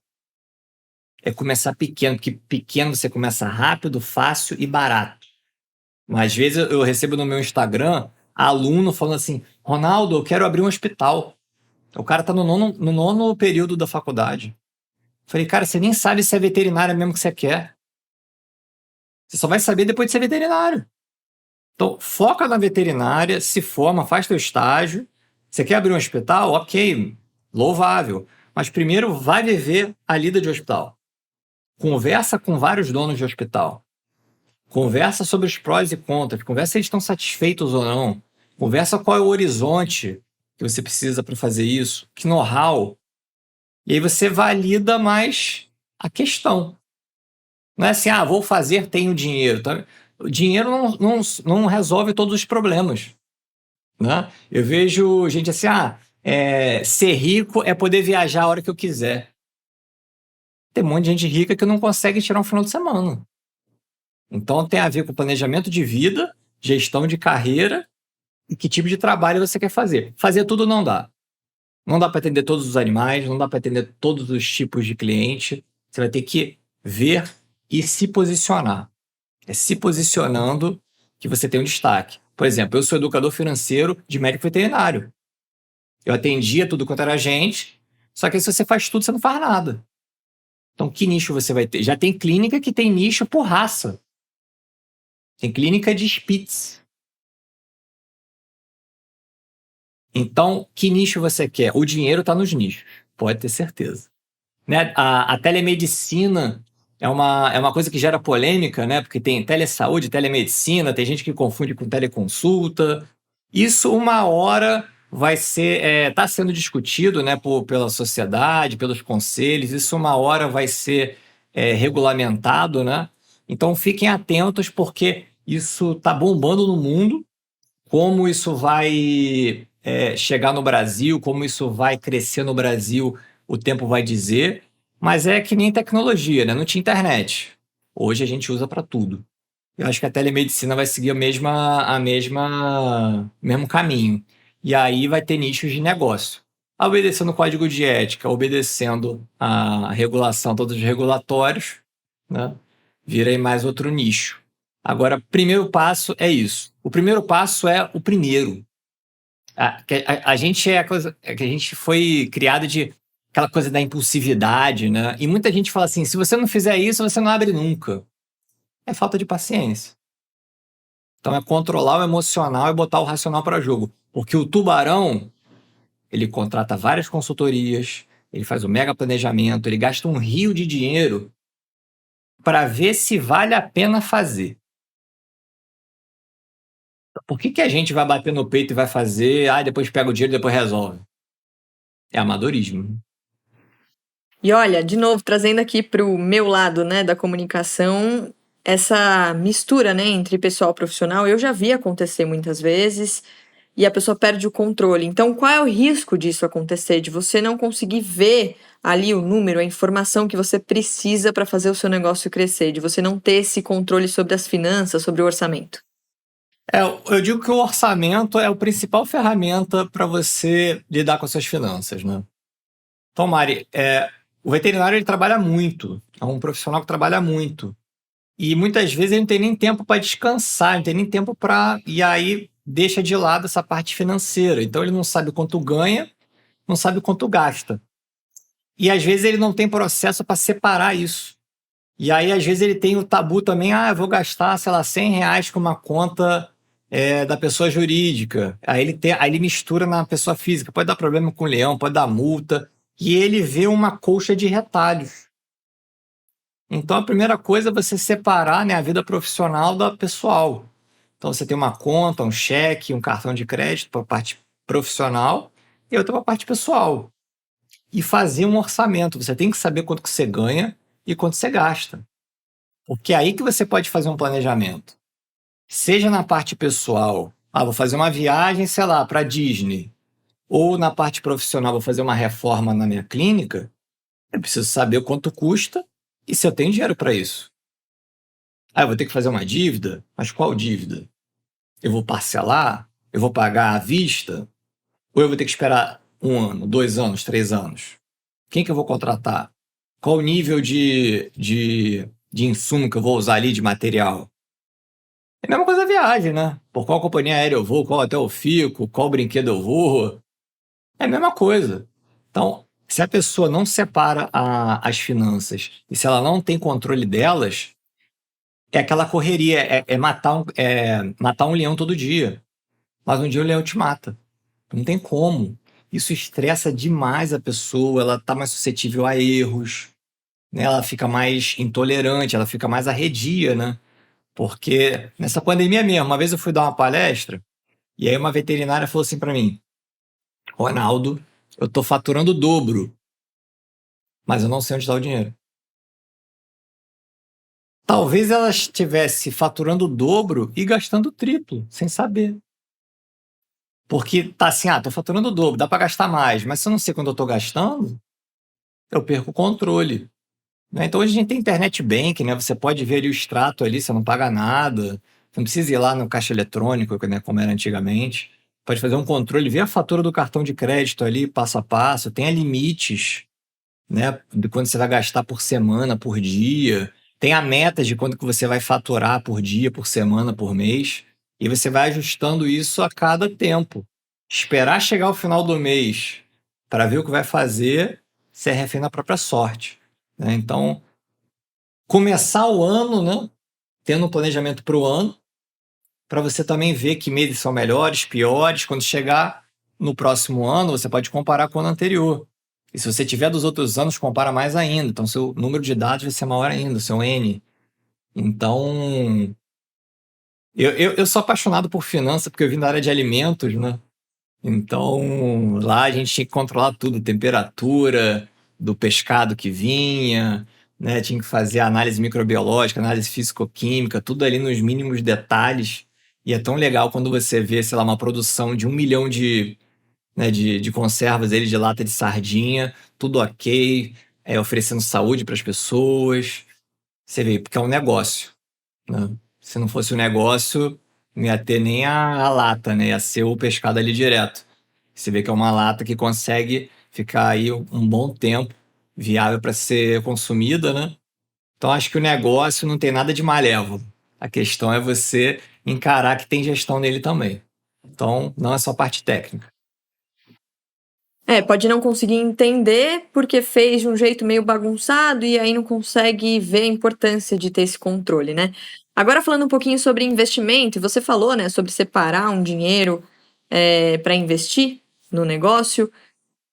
É começar pequeno, porque pequeno você começa rápido, fácil e barato. Mas às vezes eu recebo no meu Instagram aluno falando assim: Ronaldo, eu quero abrir um hospital. O cara tá no nono período da faculdade. Falei, cara, você nem sabe se é veterinária mesmo que você quer. Você só vai saber depois de ser veterinário. Então, foca na veterinária, se forma, faz teu estágio. Você quer abrir um hospital? Ok, louvável. Mas primeiro vai viver a lida de hospital. Conversa com vários donos de hospital. Conversa sobre os prós e contras. Conversa se eles estão satisfeitos ou não. Conversa qual é o horizonte que você precisa para fazer isso. Que know-how. E aí você valida mais a questão. Não é assim, vou fazer, tenho dinheiro. Tá? O dinheiro não resolve todos os problemas. Né? Eu vejo gente assim, ser rico é poder viajar a hora que eu quiser. Tem um monte de gente rica que não consegue tirar um final de semana. Então tem a ver com planejamento de vida, gestão de carreira e que tipo de trabalho você quer fazer. Fazer tudo não dá. Não dá para atender todos os animais, não dá para atender todos os tipos de cliente. Você vai ter que ver e se posicionar. É se posicionando que você tem um destaque. Por exemplo, eu sou educador financeiro de médico veterinário. Eu atendia tudo quanto era gente, só que se você faz tudo, você não faz nada. Então, que nicho você vai ter? Já tem clínica que tem nicho por raça. Tem clínica de Spitz. Então, que nicho você quer? O dinheiro está nos nichos, pode ter certeza. Né? A telemedicina é uma coisa que gera polêmica, né? Porque tem telesaúde, telemedicina, tem gente que confunde com teleconsulta. Isso uma hora vai ser, está sendo discutido, né, pela sociedade, pelos conselhos, isso uma hora vai ser regulamentado, né? Então fiquem atentos porque isso está bombando no mundo, como isso vai chegar no Brasil, como isso vai crescer no Brasil, o tempo vai dizer, mas é que nem tecnologia, né? Não tinha internet. Hoje a gente usa para tudo. Eu acho que a telemedicina vai seguir o mesmo caminho. E aí vai ter nichos de negócio. Obedecendo o código de ética, obedecendo a regulação, todos os regulatórios, né? Vira aí mais outro nicho. Agora, primeiro passo é isso. O primeiro passo é o primeiro. A gente que a gente foi criado de aquela coisa da impulsividade, né? E muita gente fala assim, se você não fizer isso, você não abre nunca. É falta de paciência. Então é controlar o emocional e botar o racional para jogo. Porque o tubarão, ele contrata várias consultorias, ele faz o mega planejamento, ele gasta um rio de dinheiro para ver se vale a pena fazer. Por que a gente vai bater no peito e vai fazer, depois pega o dinheiro e depois resolve? É amadorismo. E olha, de novo, trazendo aqui para o meu lado, né, da comunicação, essa mistura, né, entre pessoal e profissional, eu já vi acontecer muitas vezes e a pessoa perde o controle. Então, qual é o risco disso acontecer? De você não conseguir ver ali o número, a informação que você precisa para fazer o seu negócio crescer, de você não ter esse controle sobre as finanças, sobre o orçamento. Eu digo que o orçamento é a principal ferramenta para você lidar com as suas finanças, né? Então, Mari, o veterinário ele trabalha muito, é um profissional que trabalha muito. E muitas vezes ele não tem nem tempo para descansar, não tem nem tempo para... E aí deixa de lado essa parte financeira. Então ele não sabe quanto ganha, não sabe quanto gasta. E às vezes ele não tem processo para separar isso. E aí às vezes ele tem o tabu também, eu vou gastar, sei lá, R$100 com uma conta da pessoa jurídica. Aí ele mistura na pessoa física. Pode dar problema com o leão, pode dar multa. E ele vê uma colcha de retalhos. Então, a primeira coisa é você separar, né, a vida profissional da pessoal. Então, você tem uma conta, um cheque, um cartão de crédito para a parte profissional e outra para a parte pessoal. E fazer um orçamento. Você tem que saber quanto que você ganha e quanto você gasta. Porque é aí que você pode fazer um planejamento. Seja na parte pessoal, vou fazer uma viagem, sei lá, para Disney, ou na parte profissional, vou fazer uma reforma na minha clínica, eu preciso saber o quanto custa e se eu tenho dinheiro para isso. Eu vou ter que fazer uma dívida? Mas qual dívida? Eu vou parcelar? Eu vou pagar à vista? Ou eu vou ter que esperar 1 ano, 2 anos, 3 anos? Quem que eu vou contratar? Qual o nível de insumo que eu vou usar ali, de material? É a mesma coisa da viagem, né? Por qual companhia aérea eu vou, qual hotel eu fico, qual brinquedo eu vou. É a mesma coisa. Então, se a pessoa não separa as finanças e se ela não tem controle delas, é aquela correria, matar um leão todo dia. Mas um dia o leão te mata. Não tem como. Isso estressa demais a pessoa, ela está mais suscetível a erros, né? Ela fica mais intolerante, ela fica mais arredia, né? Porque nessa pandemia mesmo, uma vez eu fui dar uma palestra e aí uma veterinária falou assim para mim: Ronaldo, eu tô faturando o dobro, mas eu não sei onde está o dinheiro. Talvez ela estivesse faturando o dobro e gastando o triplo, sem saber. Porque tá assim, tô faturando o dobro, dá para gastar mais, mas se eu não sei quando eu tô gastando, eu perco o controle, né? Então hoje a gente tem internet banking, né? Você pode ver ali o extrato ali, você não paga nada, você não precisa ir lá no caixa eletrônico, né, como era antigamente. Pode fazer um controle, ver a fatura do cartão de crédito ali, passo a passo, tem limites, né, de quanto você vai gastar por semana, por dia, tem a meta de quanto que você vai faturar por dia, por semana, por mês, e você vai ajustando isso a cada tempo. Esperar chegar ao final do mês para ver o que vai fazer, você é refém da própria sorte, né? Então, começar o ano, né, tendo um planejamento para o ano, para você também ver que meses são melhores, piores. Quando chegar no próximo ano, você pode comparar com o ano anterior. E se você tiver dos outros anos, compara mais ainda. Então, seu número de dados vai ser maior ainda, seu N. Então, eu sou apaixonado por finanças porque eu vim da área de alimentos, né? Então, lá a gente tinha que controlar tudo, temperatura do pescado que vinha, né? Tinha que fazer análise microbiológica, análise físico-química, tudo ali nos mínimos detalhes. E é tão legal quando você vê, sei lá, uma produção de 1 milhão né, de conservas ele de lata de sardinha, tudo ok, oferecendo saúde para as pessoas. Você vê, porque é um negócio, né? Se não fosse um negócio, não ia ter nem a lata, né? Ia ser o pescado ali direto. Você vê que é uma lata que consegue ficar aí um bom tempo viável para ser consumida, né? Então acho que o negócio não tem nada de malévolo. A questão é você encarar que tem gestão nele também. Então não é só parte técnica. Pode não conseguir entender porque fez de um jeito meio bagunçado e aí não consegue ver a importância de ter esse controle, né? Agora falando um pouquinho sobre investimento, você falou, né, sobre separar um dinheiro para investir no negócio.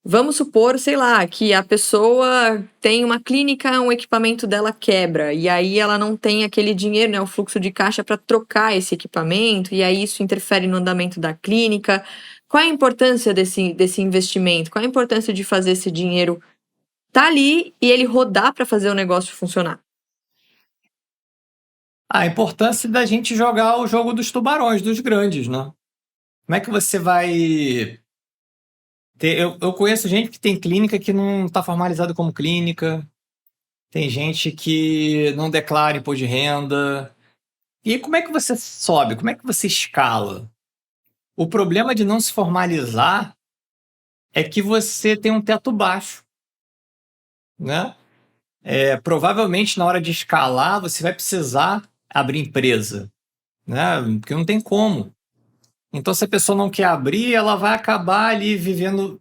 Vamos supor, sei lá, que a pessoa tem uma clínica, um equipamento dela quebra, e aí ela não tem aquele dinheiro, né, o fluxo de caixa para trocar esse equipamento, e aí isso interfere no andamento da clínica. Qual é a importância desse investimento? Qual é a importância de fazer esse dinheiro tá ali e ele rodar para fazer o negócio funcionar? A importância da gente jogar o jogo dos tubarões, dos grandes, né? Como é que você vai ter... Eu conheço gente que tem clínica que não está formalizada como clínica, tem gente que não declara imposto de renda. E aí, como é que você sobe? Como é que você escala? O problema de não se formalizar é que você tem um teto baixo, né? Provavelmente, na hora de escalar, você vai precisar abrir empresa, né? Porque não tem como. Então, se a pessoa não quer abrir, ela vai acabar ali vivendo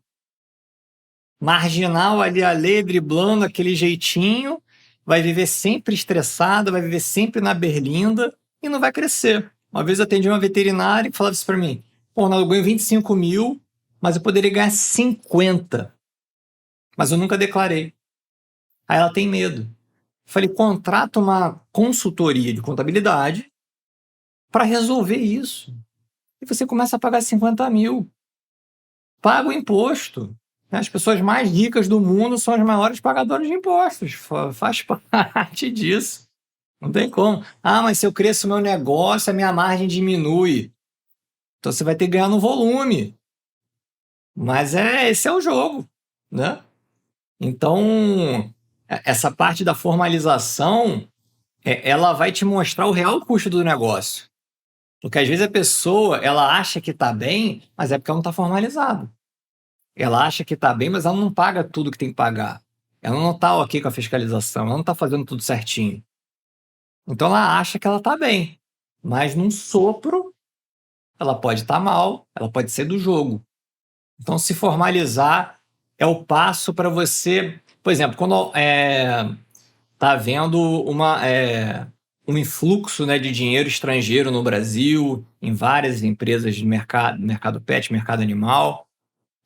marginal, ali ali, driblando aquele jeitinho, vai viver sempre estressada, vai viver sempre na berlinda e não vai crescer. Uma vez eu atendi uma veterinária que falava isso para mim: pô, eu ganho 25 mil, mas eu poderia ganhar 50, mas eu nunca declarei. Aí ela tem medo. Falei, contrata uma consultoria de contabilidade para resolver isso. E você começa a pagar 50 mil. Paga o imposto. As pessoas mais ricas do mundo são as maiores pagadoras de impostos. Faz parte disso. Não tem como. Ah, mas se eu cresço o meu negócio, a minha margem diminui. Então você vai ter que ganhar no volume. Mas esse é o jogo, né? Então, essa parte da formalização, ela vai te mostrar o real custo do negócio. Porque às vezes a pessoa, ela acha que está bem, mas é porque ela não está formalizada. Ela acha que está bem, mas ela não paga tudo que tem que pagar. Ela não está ok com a fiscalização, ela não está fazendo tudo certinho. Então ela acha que ela está bem, mas num sopro, ela pode estar mal, ela pode ser do jogo. Então se formalizar é o passo para você, por exemplo, quando está havendo um influxo, né, de dinheiro estrangeiro no Brasil, em várias empresas de mercado pet, mercado animal,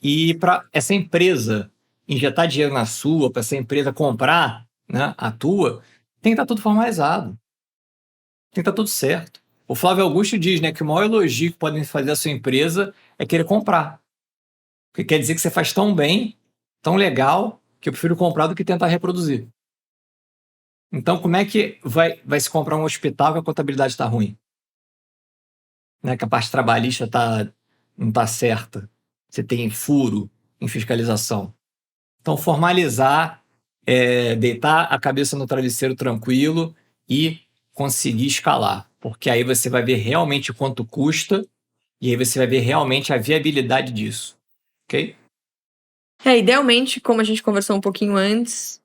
e para essa empresa injetar dinheiro na sua, para essa empresa comprar, né, a tua, tem que estar tudo formalizado, tem que estar tudo certo. O Flávio Augusto diz, né, que o maior elogio que podem fazer à sua empresa é querer comprar. Porque quer dizer que você faz tão bem, tão legal, que eu prefiro comprar do que tentar reproduzir. Então, como é que vai se comprar um hospital que a contabilidade está ruim? Né? Que a parte trabalhista não está certa. Você tem furo em fiscalização. Então, formalizar, deitar a cabeça no travesseiro tranquilo e conseguir escalar. Porque aí você vai ver realmente quanto custa e aí você vai ver realmente a viabilidade disso. Ok? Idealmente, como a gente conversou um pouquinho antes,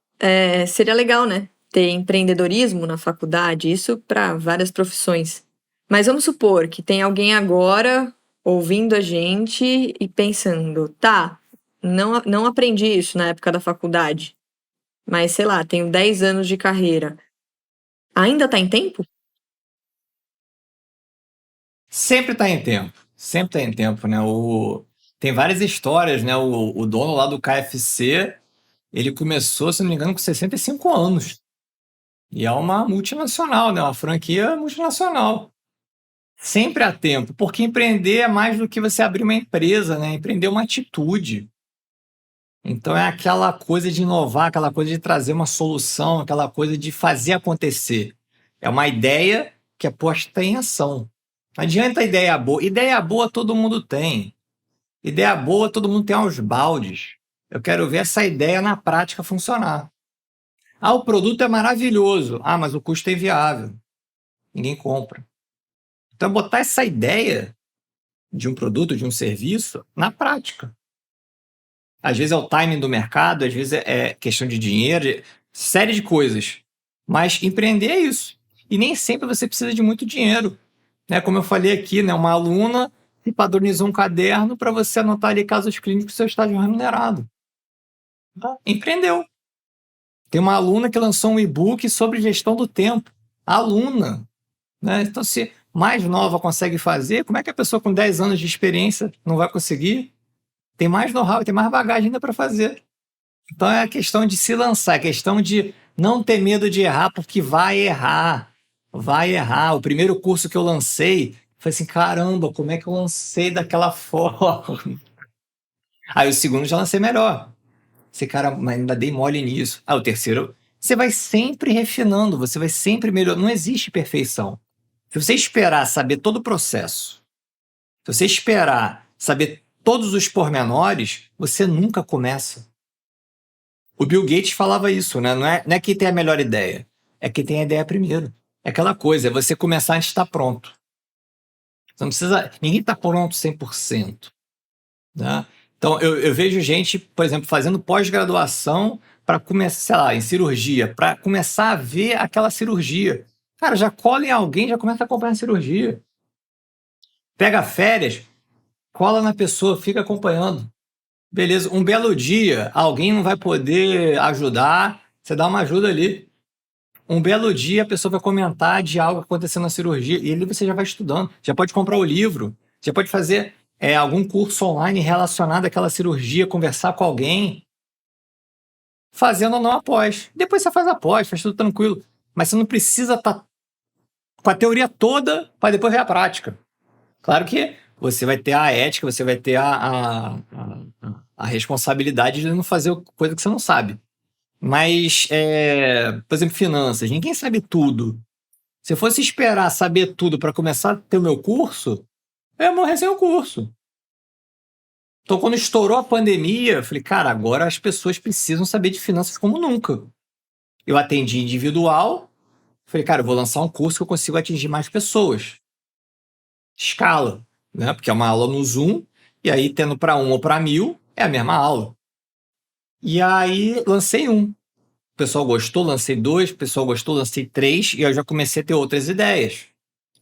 seria legal, né? Ter empreendedorismo na faculdade, isso para várias profissões. Mas vamos supor que tem alguém agora ouvindo a gente e pensando, tá, não aprendi isso na época da faculdade, mas sei lá, tenho 10 anos de carreira. Ainda tá em tempo? Sempre está em tempo. Sempre está em tempo, né? Tem várias histórias, né? O dono lá do KFC, ele começou, se não me engano, com 65 anos. E é uma multinacional, né? Uma franquia multinacional. Sempre há tempo, porque empreender é mais do que você abrir uma empresa, né? Empreender é uma atitude. Então é aquela coisa de inovar, aquela coisa de trazer uma solução, aquela coisa de fazer acontecer. É uma ideia que é posta em ação. Não adianta ideia boa. Ideia boa todo mundo tem. Ideia boa todo mundo tem aos baldes. Eu quero ver essa ideia na prática funcionar. Ah, o produto é maravilhoso. Ah, mas o custo é inviável. Ninguém compra. Então, é botar essa ideia de um produto, de um serviço, na prática. Às vezes é o timing do mercado, às vezes é questão de dinheiro, série de coisas. Mas empreender é isso. E nem sempre você precisa de muito dinheiro. Né? Como eu falei aqui, né? Uma aluna se padronizou um caderno para você anotar ali casos clínicos do seu estágio remunerado. Empreendeu. Tem uma aluna que lançou um e-book sobre gestão do tempo. Aluna. Né? Então, se mais nova consegue fazer, como é que a pessoa com 10 anos de experiência não vai conseguir? Tem mais know-how, tem mais bagagem ainda para fazer. Então, é a questão de se lançar, é a questão de não ter medo de errar, porque vai errar. Vai errar. O primeiro curso que eu lancei, foi assim, caramba, como é que eu lancei daquela forma? Aí o segundo já lancei melhor. Esse cara, mas ainda dei mole nisso. Ah, o terceiro, você vai sempre refinando, você vai sempre melhorando. Não existe perfeição. Se você esperar saber todo o processo, se você esperar saber todos os pormenores, você nunca começa. O Bill Gates falava isso, né? Não é quem tem a melhor ideia, é quem tem a ideia primeiro. É aquela coisa, é você começar antes de estar pronto. Você não precisa, ninguém está pronto 100%. Né? Então, eu vejo gente, por exemplo, fazendo pós-graduação para começar, sei lá, em cirurgia, para começar a ver aquela cirurgia. Cara, já cola em alguém, já começa a acompanhar a cirurgia. Pega férias, cola na pessoa, fica acompanhando. Beleza, um belo dia, alguém não vai poder ajudar, você dá uma ajuda ali. Um belo dia, a pessoa vai comentar de algo acontecendo na cirurgia, e ali você já vai estudando, já pode comprar o livro, já pode fazer algum curso online relacionado àquela cirurgia, conversar com alguém, fazendo ou não após. Depois você faz após, faz tudo tranquilo. Mas você não precisa estar com a teoria toda para depois ver a prática. Claro que você vai ter a ética, você vai ter a responsabilidade de não fazer coisa que você não sabe. Mas, por exemplo, finanças. Ninguém sabe tudo. Se eu fosse esperar saber tudo para começar a ter o meu curso, eu ia morrer sem o curso. Então, quando estourou a pandemia, eu falei, cara, agora as pessoas precisam saber de finanças como nunca. Eu atendi individual, falei, cara, eu vou lançar um curso que eu consigo atingir mais pessoas. Escala, né? Porque é uma aula no Zoom, e aí tendo para 1 ou para 1.000, é a mesma aula. E aí lancei um. O pessoal gostou, lancei 2, o pessoal gostou, lancei 3, e eu já comecei a ter outras ideias.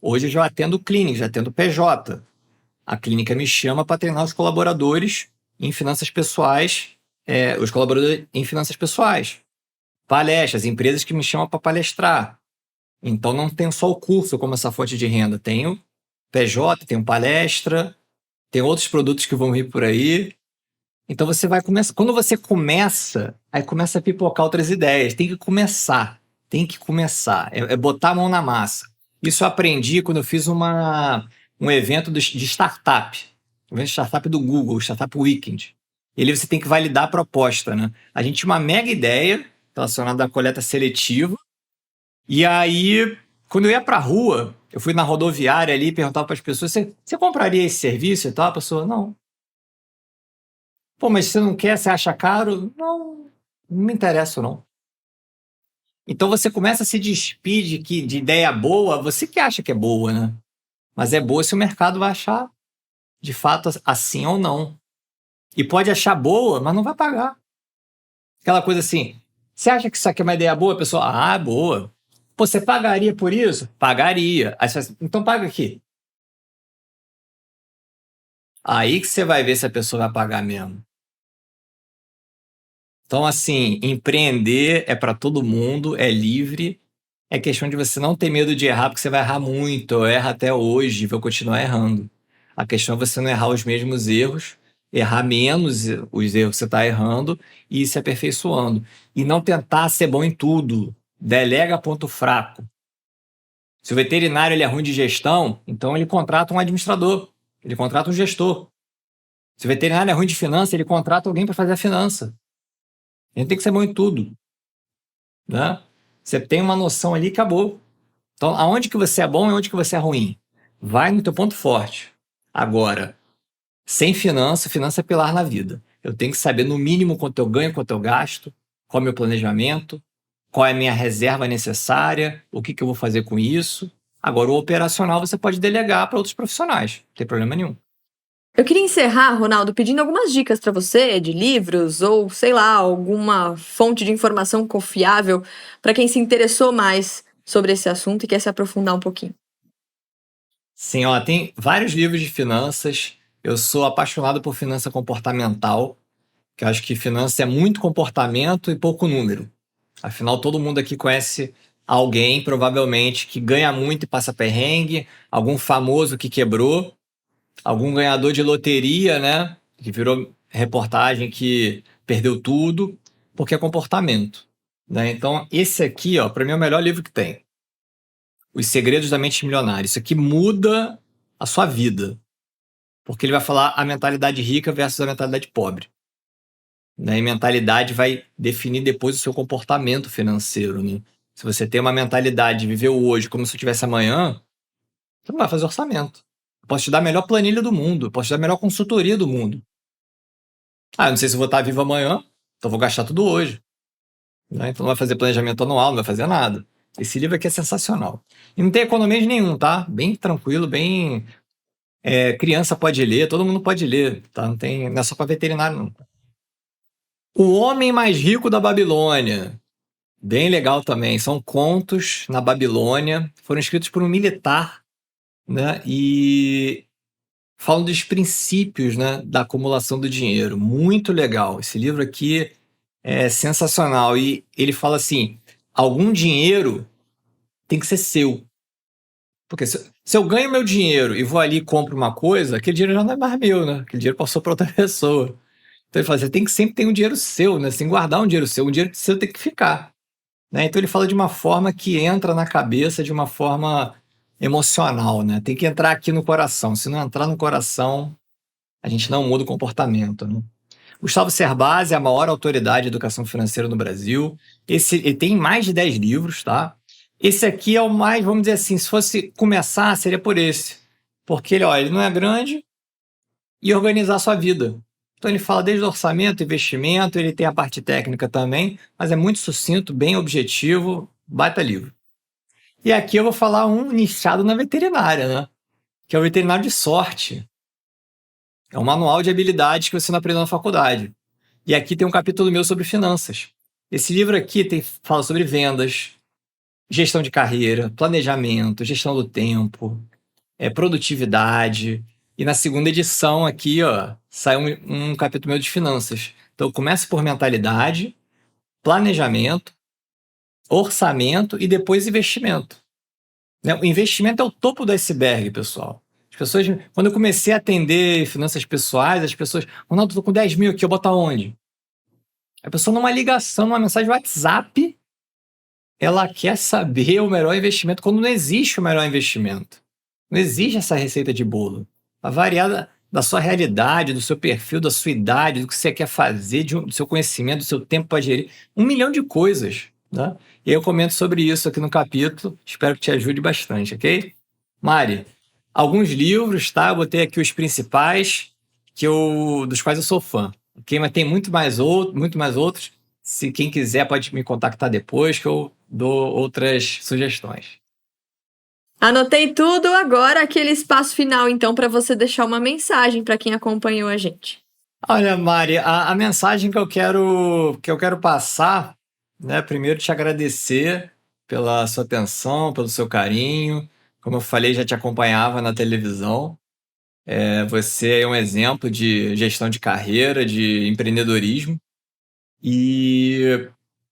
Hoje eu já atendo clínica, já atendo PJ. A clínica me chama para treinar os colaboradores em finanças pessoais, os colaboradores em finanças pessoais. Palestras, empresas que me chamam para palestrar. Então não tenho só o curso como essa fonte de renda, tenho PJ, tenho palestra, tem outros produtos que vão vir por aí. Então você vai começar. Quando você começa, aí começa a pipocar outras ideias. Tem que começar. É botar a mão na massa. Isso eu aprendi quando eu fiz um evento de startup. Um evento de startup do Google, o Startup Weekend. E ali você tem que validar a proposta, né? A gente tinha uma mega ideia relacionada à coleta seletiva. E aí, quando eu ia pra rua, eu fui na rodoviária ali e perguntava para as pessoas: você compraria esse serviço e tal? A pessoa, não. Pô, mas você não quer, você acha caro? Não, não me interessa, não. Então você começa a se despir de ideia boa, você que acha que é boa, né? Mas é boa se o mercado vai achar de fato assim ou não. E pode achar boa, mas não vai pagar. Aquela coisa assim, você acha que isso aqui é uma ideia boa? A pessoa, boa. Pô, você pagaria por isso? Pagaria. Aí você fala assim, então paga aqui. Aí que você vai ver se a pessoa vai pagar mesmo. Então, assim, empreender é para todo mundo, é livre. É questão de você não ter medo de errar, porque você vai errar muito. Eu erro até hoje, vou continuar errando. A questão é você não errar os mesmos erros, errar menos os erros que você está errando e ir se aperfeiçoando. E não tentar ser bom em tudo. Delega ponto fraco. Se o veterinário ele é ruim de gestão, então ele contrata um administrador, ele contrata um gestor. Se o veterinário é ruim de finança, ele contrata alguém para fazer a finança. A gente tem que ser bom em tudo, né? Você tem uma noção ali, acabou. Então, aonde que você é bom e onde que você é ruim? Vai no teu ponto forte. Agora, sem finança é pilar na vida. Eu tenho que saber no mínimo quanto eu ganho, quanto eu gasto, qual é o meu planejamento, qual é a minha reserva necessária, o que eu vou fazer com isso. Agora, o operacional você pode delegar para outros profissionais, não tem problema nenhum. Eu queria encerrar, Ronaldo, pedindo algumas dicas para você de livros ou, sei lá, alguma fonte de informação confiável para quem se interessou mais sobre esse assunto e quer se aprofundar um pouquinho. Sim, tem vários livros de finanças. Eu sou apaixonado por finança comportamental, que eu acho que finança é muito comportamento e pouco número. Afinal, todo mundo aqui conhece alguém, provavelmente, que ganha muito e passa perrengue, algum famoso que quebrou, algum ganhador de loteria, né? Que virou reportagem que perdeu tudo, porque é comportamento, né? Então, esse aqui, para mim, é o melhor livro que tem. Os Segredos da Mente Milionária. Isso aqui muda a sua vida, porque ele vai falar a mentalidade rica versus a mentalidade pobre. Né? E mentalidade vai definir depois o seu comportamento financeiro, né? Se você tem uma mentalidade de viver o hoje como se eu tivesse amanhã, você não vai fazer orçamento. Eu posso te dar a melhor planilha do mundo, eu posso te dar a melhor consultoria do mundo. Eu não sei se eu vou estar vivo amanhã, então eu vou gastar tudo hoje. Né? Então não vai fazer planejamento anual, não vai fazer nada. Esse livro aqui é sensacional. E não tem economia de nenhum, tá? Bem tranquilo, bem... criança pode ler, todo mundo pode ler, tá? Não é só para veterinário, não. O Homem Mais Rico da Babilônia. Bem legal também. São contos na Babilônia. Foram escritos por um militar, né? E falam dos princípios, né, da acumulação do dinheiro. Muito legal. Esse livro aqui é sensacional. E ele fala assim, algum dinheiro tem que ser seu. Porque se eu ganho meu dinheiro e vou ali e compro uma coisa, aquele dinheiro já não é mais meu, né? Aquele dinheiro passou para outra pessoa. Então ele fala, você tem que sempre ter um dinheiro seu, né? Você tem que guardar um dinheiro seu tem que ficar. Né? Então ele fala de uma forma que entra na cabeça, de uma forma emocional, né? Tem que entrar aqui no coração. Se não entrar no coração, a gente não muda o comportamento, né? Gustavo Cerbasi é a maior autoridade de educação financeira no Brasil. Ele tem mais de 10 livros, tá? Esse aqui é o mais, vamos dizer assim, se fosse começar, seria por esse. Porque ele não é grande e organizar a sua vida. Então ele fala desde o orçamento, investimento, ele tem a parte técnica também, mas é muito sucinto, bem objetivo, baita livro. E aqui eu vou falar um nichado na veterinária, né? Que é o veterinário de sorte. É um manual de habilidades que você não aprendeu na faculdade. E aqui tem um capítulo meu sobre finanças. Esse livro aqui fala sobre vendas, gestão de carreira, planejamento, gestão do tempo, produtividade. E na segunda edição aqui, ó, sai um capítulo meu de finanças. Então, começa por mentalidade, planejamento, orçamento e depois investimento. Né? O investimento é o topo do iceberg, pessoal. As pessoas, quando eu comecei a atender finanças pessoais, as pessoas, Ronaldo, estou com 10 mil aqui, eu boto aonde? A pessoa numa ligação, numa mensagem de WhatsApp, ela quer saber o melhor investimento quando não existe o melhor investimento. Não existe essa receita de bolo. Vai variar da sua realidade, do seu perfil, da sua idade, do que você quer fazer, do seu conhecimento, do seu tempo para gerir. 1 milhão de coisas, né? E aí eu comento sobre isso aqui no capítulo. Espero que te ajude bastante, ok? Mari, alguns livros, tá? Eu botei aqui os principais, dos quais eu sou fã. Ok? Mas tem muito mais outros. Se quem quiser pode me contactar depois, que eu dou outras sugestões. Anotei tudo, agora aquele espaço final, então, para você deixar uma mensagem para quem acompanhou a gente. Olha, Mari, a mensagem que eu quero passar, né? Primeiro te agradecer pela sua atenção, pelo seu carinho. Como eu falei, já te acompanhava na televisão. Você é um exemplo de gestão de carreira, de empreendedorismo. E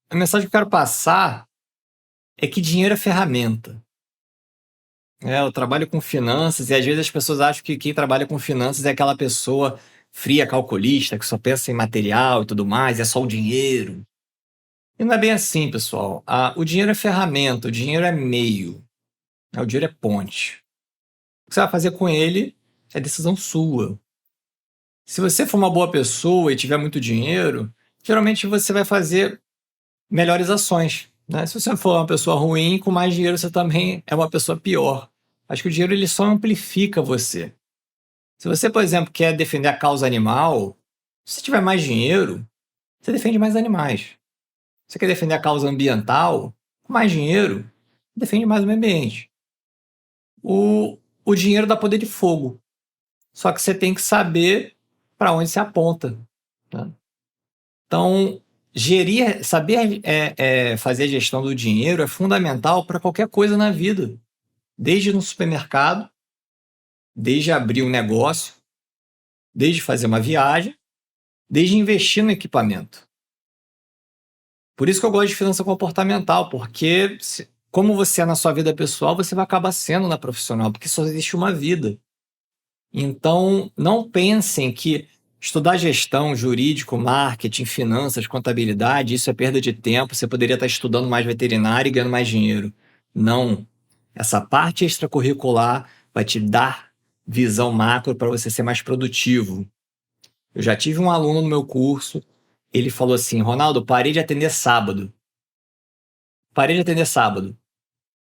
a mensagem que eu quero passar é que dinheiro é ferramenta. Eu trabalho com finanças e às vezes as pessoas acham que quem trabalha com finanças é aquela pessoa fria, calculista, que só pensa em material e tudo mais, é só o dinheiro. E não é bem assim, pessoal. O dinheiro é ferramenta, o dinheiro é meio, o dinheiro é ponte. O que você vai fazer com ele é decisão sua. Se você for uma boa pessoa e tiver muito dinheiro, geralmente você vai fazer melhores ações, né? Se você for uma pessoa ruim, com mais dinheiro você também é uma pessoa pior. Acho que o dinheiro ele só amplifica você. Se você, por exemplo, quer defender a causa animal, se você tiver mais dinheiro, você defende mais animais. Se você quer defender a causa ambiental, com mais dinheiro, defende mais o meio ambiente. O dinheiro dá poder de fogo. Só que você tem que saber para onde se aponta, né? Então, saber fazer a gestão do dinheiro é fundamental para qualquer coisa na vida. Desde no supermercado, desde abrir um negócio, desde fazer uma viagem, desde investir no equipamento. Por isso que eu gosto de finança comportamental, porque como você é na sua vida pessoal, você vai acabar sendo na profissional, porque só existe uma vida. Então, não pensem que estudar gestão, jurídico, marketing, finanças, contabilidade, isso é perda de tempo, você poderia estar estudando mais veterinário e ganhando mais dinheiro. Não. Essa parte extracurricular vai te dar visão macro para você ser mais produtivo. Eu já tive um aluno no meu curso, ele falou assim, Ronaldo, parei de atender sábado. Parei de atender sábado.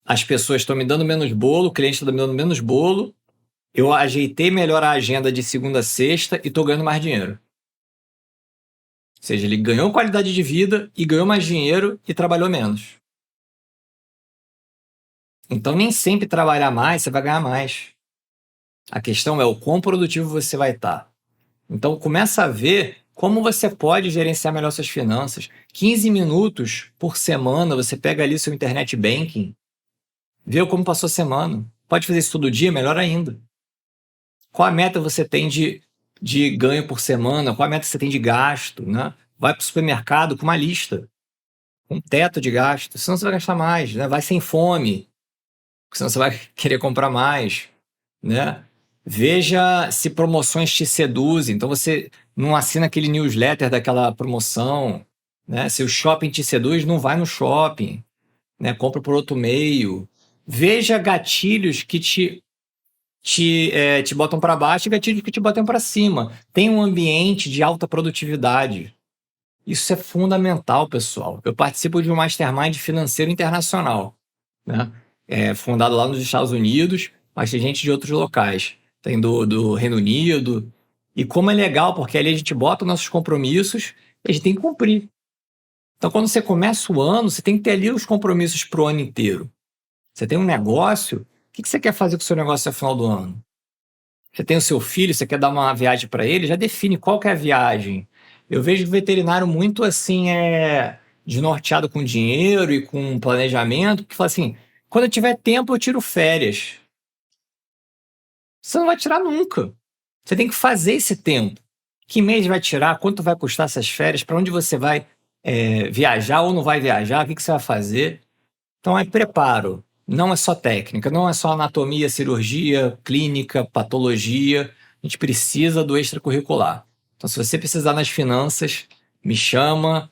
As pessoas estão me dando menos bolo, o cliente está me dando menos bolo, eu ajeitei melhor a agenda de segunda a sexta e estou ganhando mais dinheiro. Ou seja, ele ganhou qualidade de vida e ganhou mais dinheiro e trabalhou menos. Então, nem sempre trabalhar mais, você vai ganhar mais. A questão é o quão produtivo você vai estar. Então, começa a ver como você pode gerenciar melhor suas finanças. 15 minutos por semana, você pega ali seu internet banking, vê como passou a semana. Pode fazer isso todo dia, melhor ainda. Qual a meta você tem de ganho por semana? Qual a meta você tem de gasto, né? Vai para o supermercado com uma lista, um teto de gasto, senão você vai gastar mais, né? Vai sem fome, porque senão você vai querer comprar mais, né? Veja se promoções te seduzem. Então você não assina aquele newsletter daquela promoção, né? Se o shopping te seduz, não vai no shopping, né? Compra por outro meio. Veja gatilhos que te botam para baixo e gatilhos que te botam para cima. Tem um ambiente de alta produtividade. Isso é fundamental, pessoal. Eu participo de um mastermind financeiro internacional. né? É fundado lá nos Estados Unidos, mas tem gente de outros locais. Tem do Reino Unido. E como é legal, porque ali a gente bota nossos compromissos e a gente tem que cumprir. Então, quando você começa o ano, você tem que ter ali os compromissos para o ano inteiro. Você tem um negócio, o que você quer fazer com o seu negócio até o final do ano? Você tem o seu filho, você quer dar uma viagem para ele, já define qual que é a viagem. Eu vejo o veterinário muito assim, desnorteado com dinheiro e com planejamento, que fala assim, quando eu tiver tempo eu tiro férias. Você não vai tirar nunca. Você tem que fazer esse tempo. Que mês vai tirar? Quanto vai custar essas férias? Para onde você vai viajar ou não vai viajar? O que você vai fazer? Então é preparo. Não é só técnica, não é só anatomia, cirurgia, clínica, patologia. A gente precisa do extracurricular. Então, se você precisar nas finanças, me chama.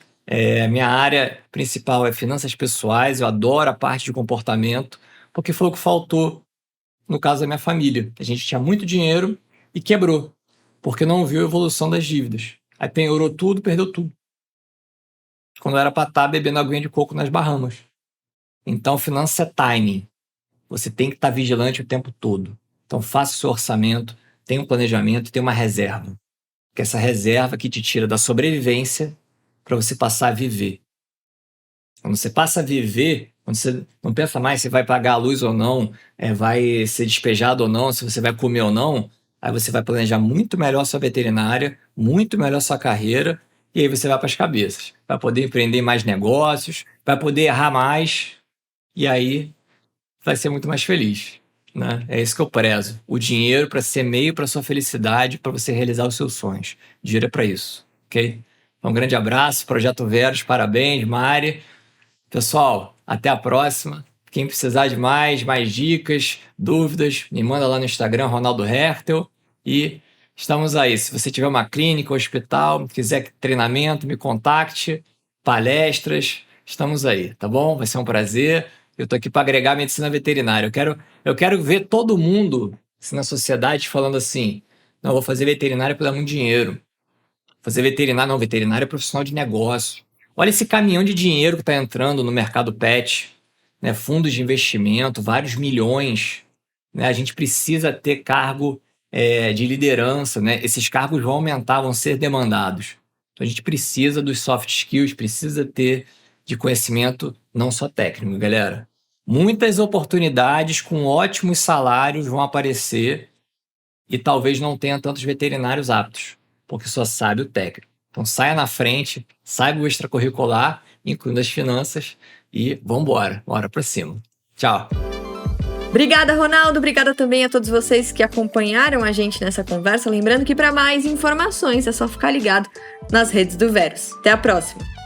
Minha área principal é finanças pessoais. Eu adoro a parte de comportamento, porque foi o que faltou no caso da minha família. A gente tinha muito dinheiro e quebrou, porque não viu a evolução das dívidas. Aí penhorou tudo, perdeu tudo. Quando era para estar bebendo aguinha de coco nas Bahamas. Então, finança é timing. Você tem que estar vigilante o tempo todo. Então, faça o seu orçamento, tenha um planejamento, tenha uma reserva. Que essa reserva que te tira da sobrevivência para você passar a viver. Quando você passa a viver, quando você não pensa mais se vai pagar a luz ou não, vai ser despejado ou não, se você vai comer ou não, aí você vai planejar muito melhor sua veterinária, muito melhor sua carreira, e aí você vai para as cabeças. Vai poder empreender mais negócios, vai poder errar mais, e aí vai ser muito mais feliz, né? É isso que eu prezo. O dinheiro para ser meio para sua felicidade, para você realizar os seus sonhos. O dinheiro é para isso, ok? Então, um grande abraço, Projeto Veros, parabéns, Mari. Pessoal, até a próxima. Quem precisar de mais dicas, dúvidas, me manda lá no Instagram, Ronaldo Hertel. E estamos aí. Se você tiver uma clínica, hospital, quiser treinamento, me contacte. Palestras, estamos aí, tá bom? Vai ser um prazer. Eu tô aqui para agregar medicina veterinária. Eu quero ver todo mundo na sociedade falando assim, não, vou fazer veterinária para dar muito dinheiro. Fazer veterinário é profissional de negócio. Olha esse caminhão de dinheiro que está entrando no mercado pet, né? Fundos de investimento, vários milhões. Né? A gente precisa ter cargo de liderança, né? Esses cargos vão aumentar, vão ser demandados. Então a gente precisa dos soft skills, precisa ter de conhecimento não só técnico, galera. Muitas oportunidades com ótimos salários vão aparecer e talvez não tenha tantos veterinários aptos, porque só sabe o técnico. Então saia na frente, saiba o extracurricular, incluindo as finanças, e vambora, bora pra cima. Tchau! Obrigada, Ronaldo. Obrigada também a todos vocês que acompanharam a gente nessa conversa. Lembrando que para mais informações é só ficar ligado nas redes do Veros. Até a próxima!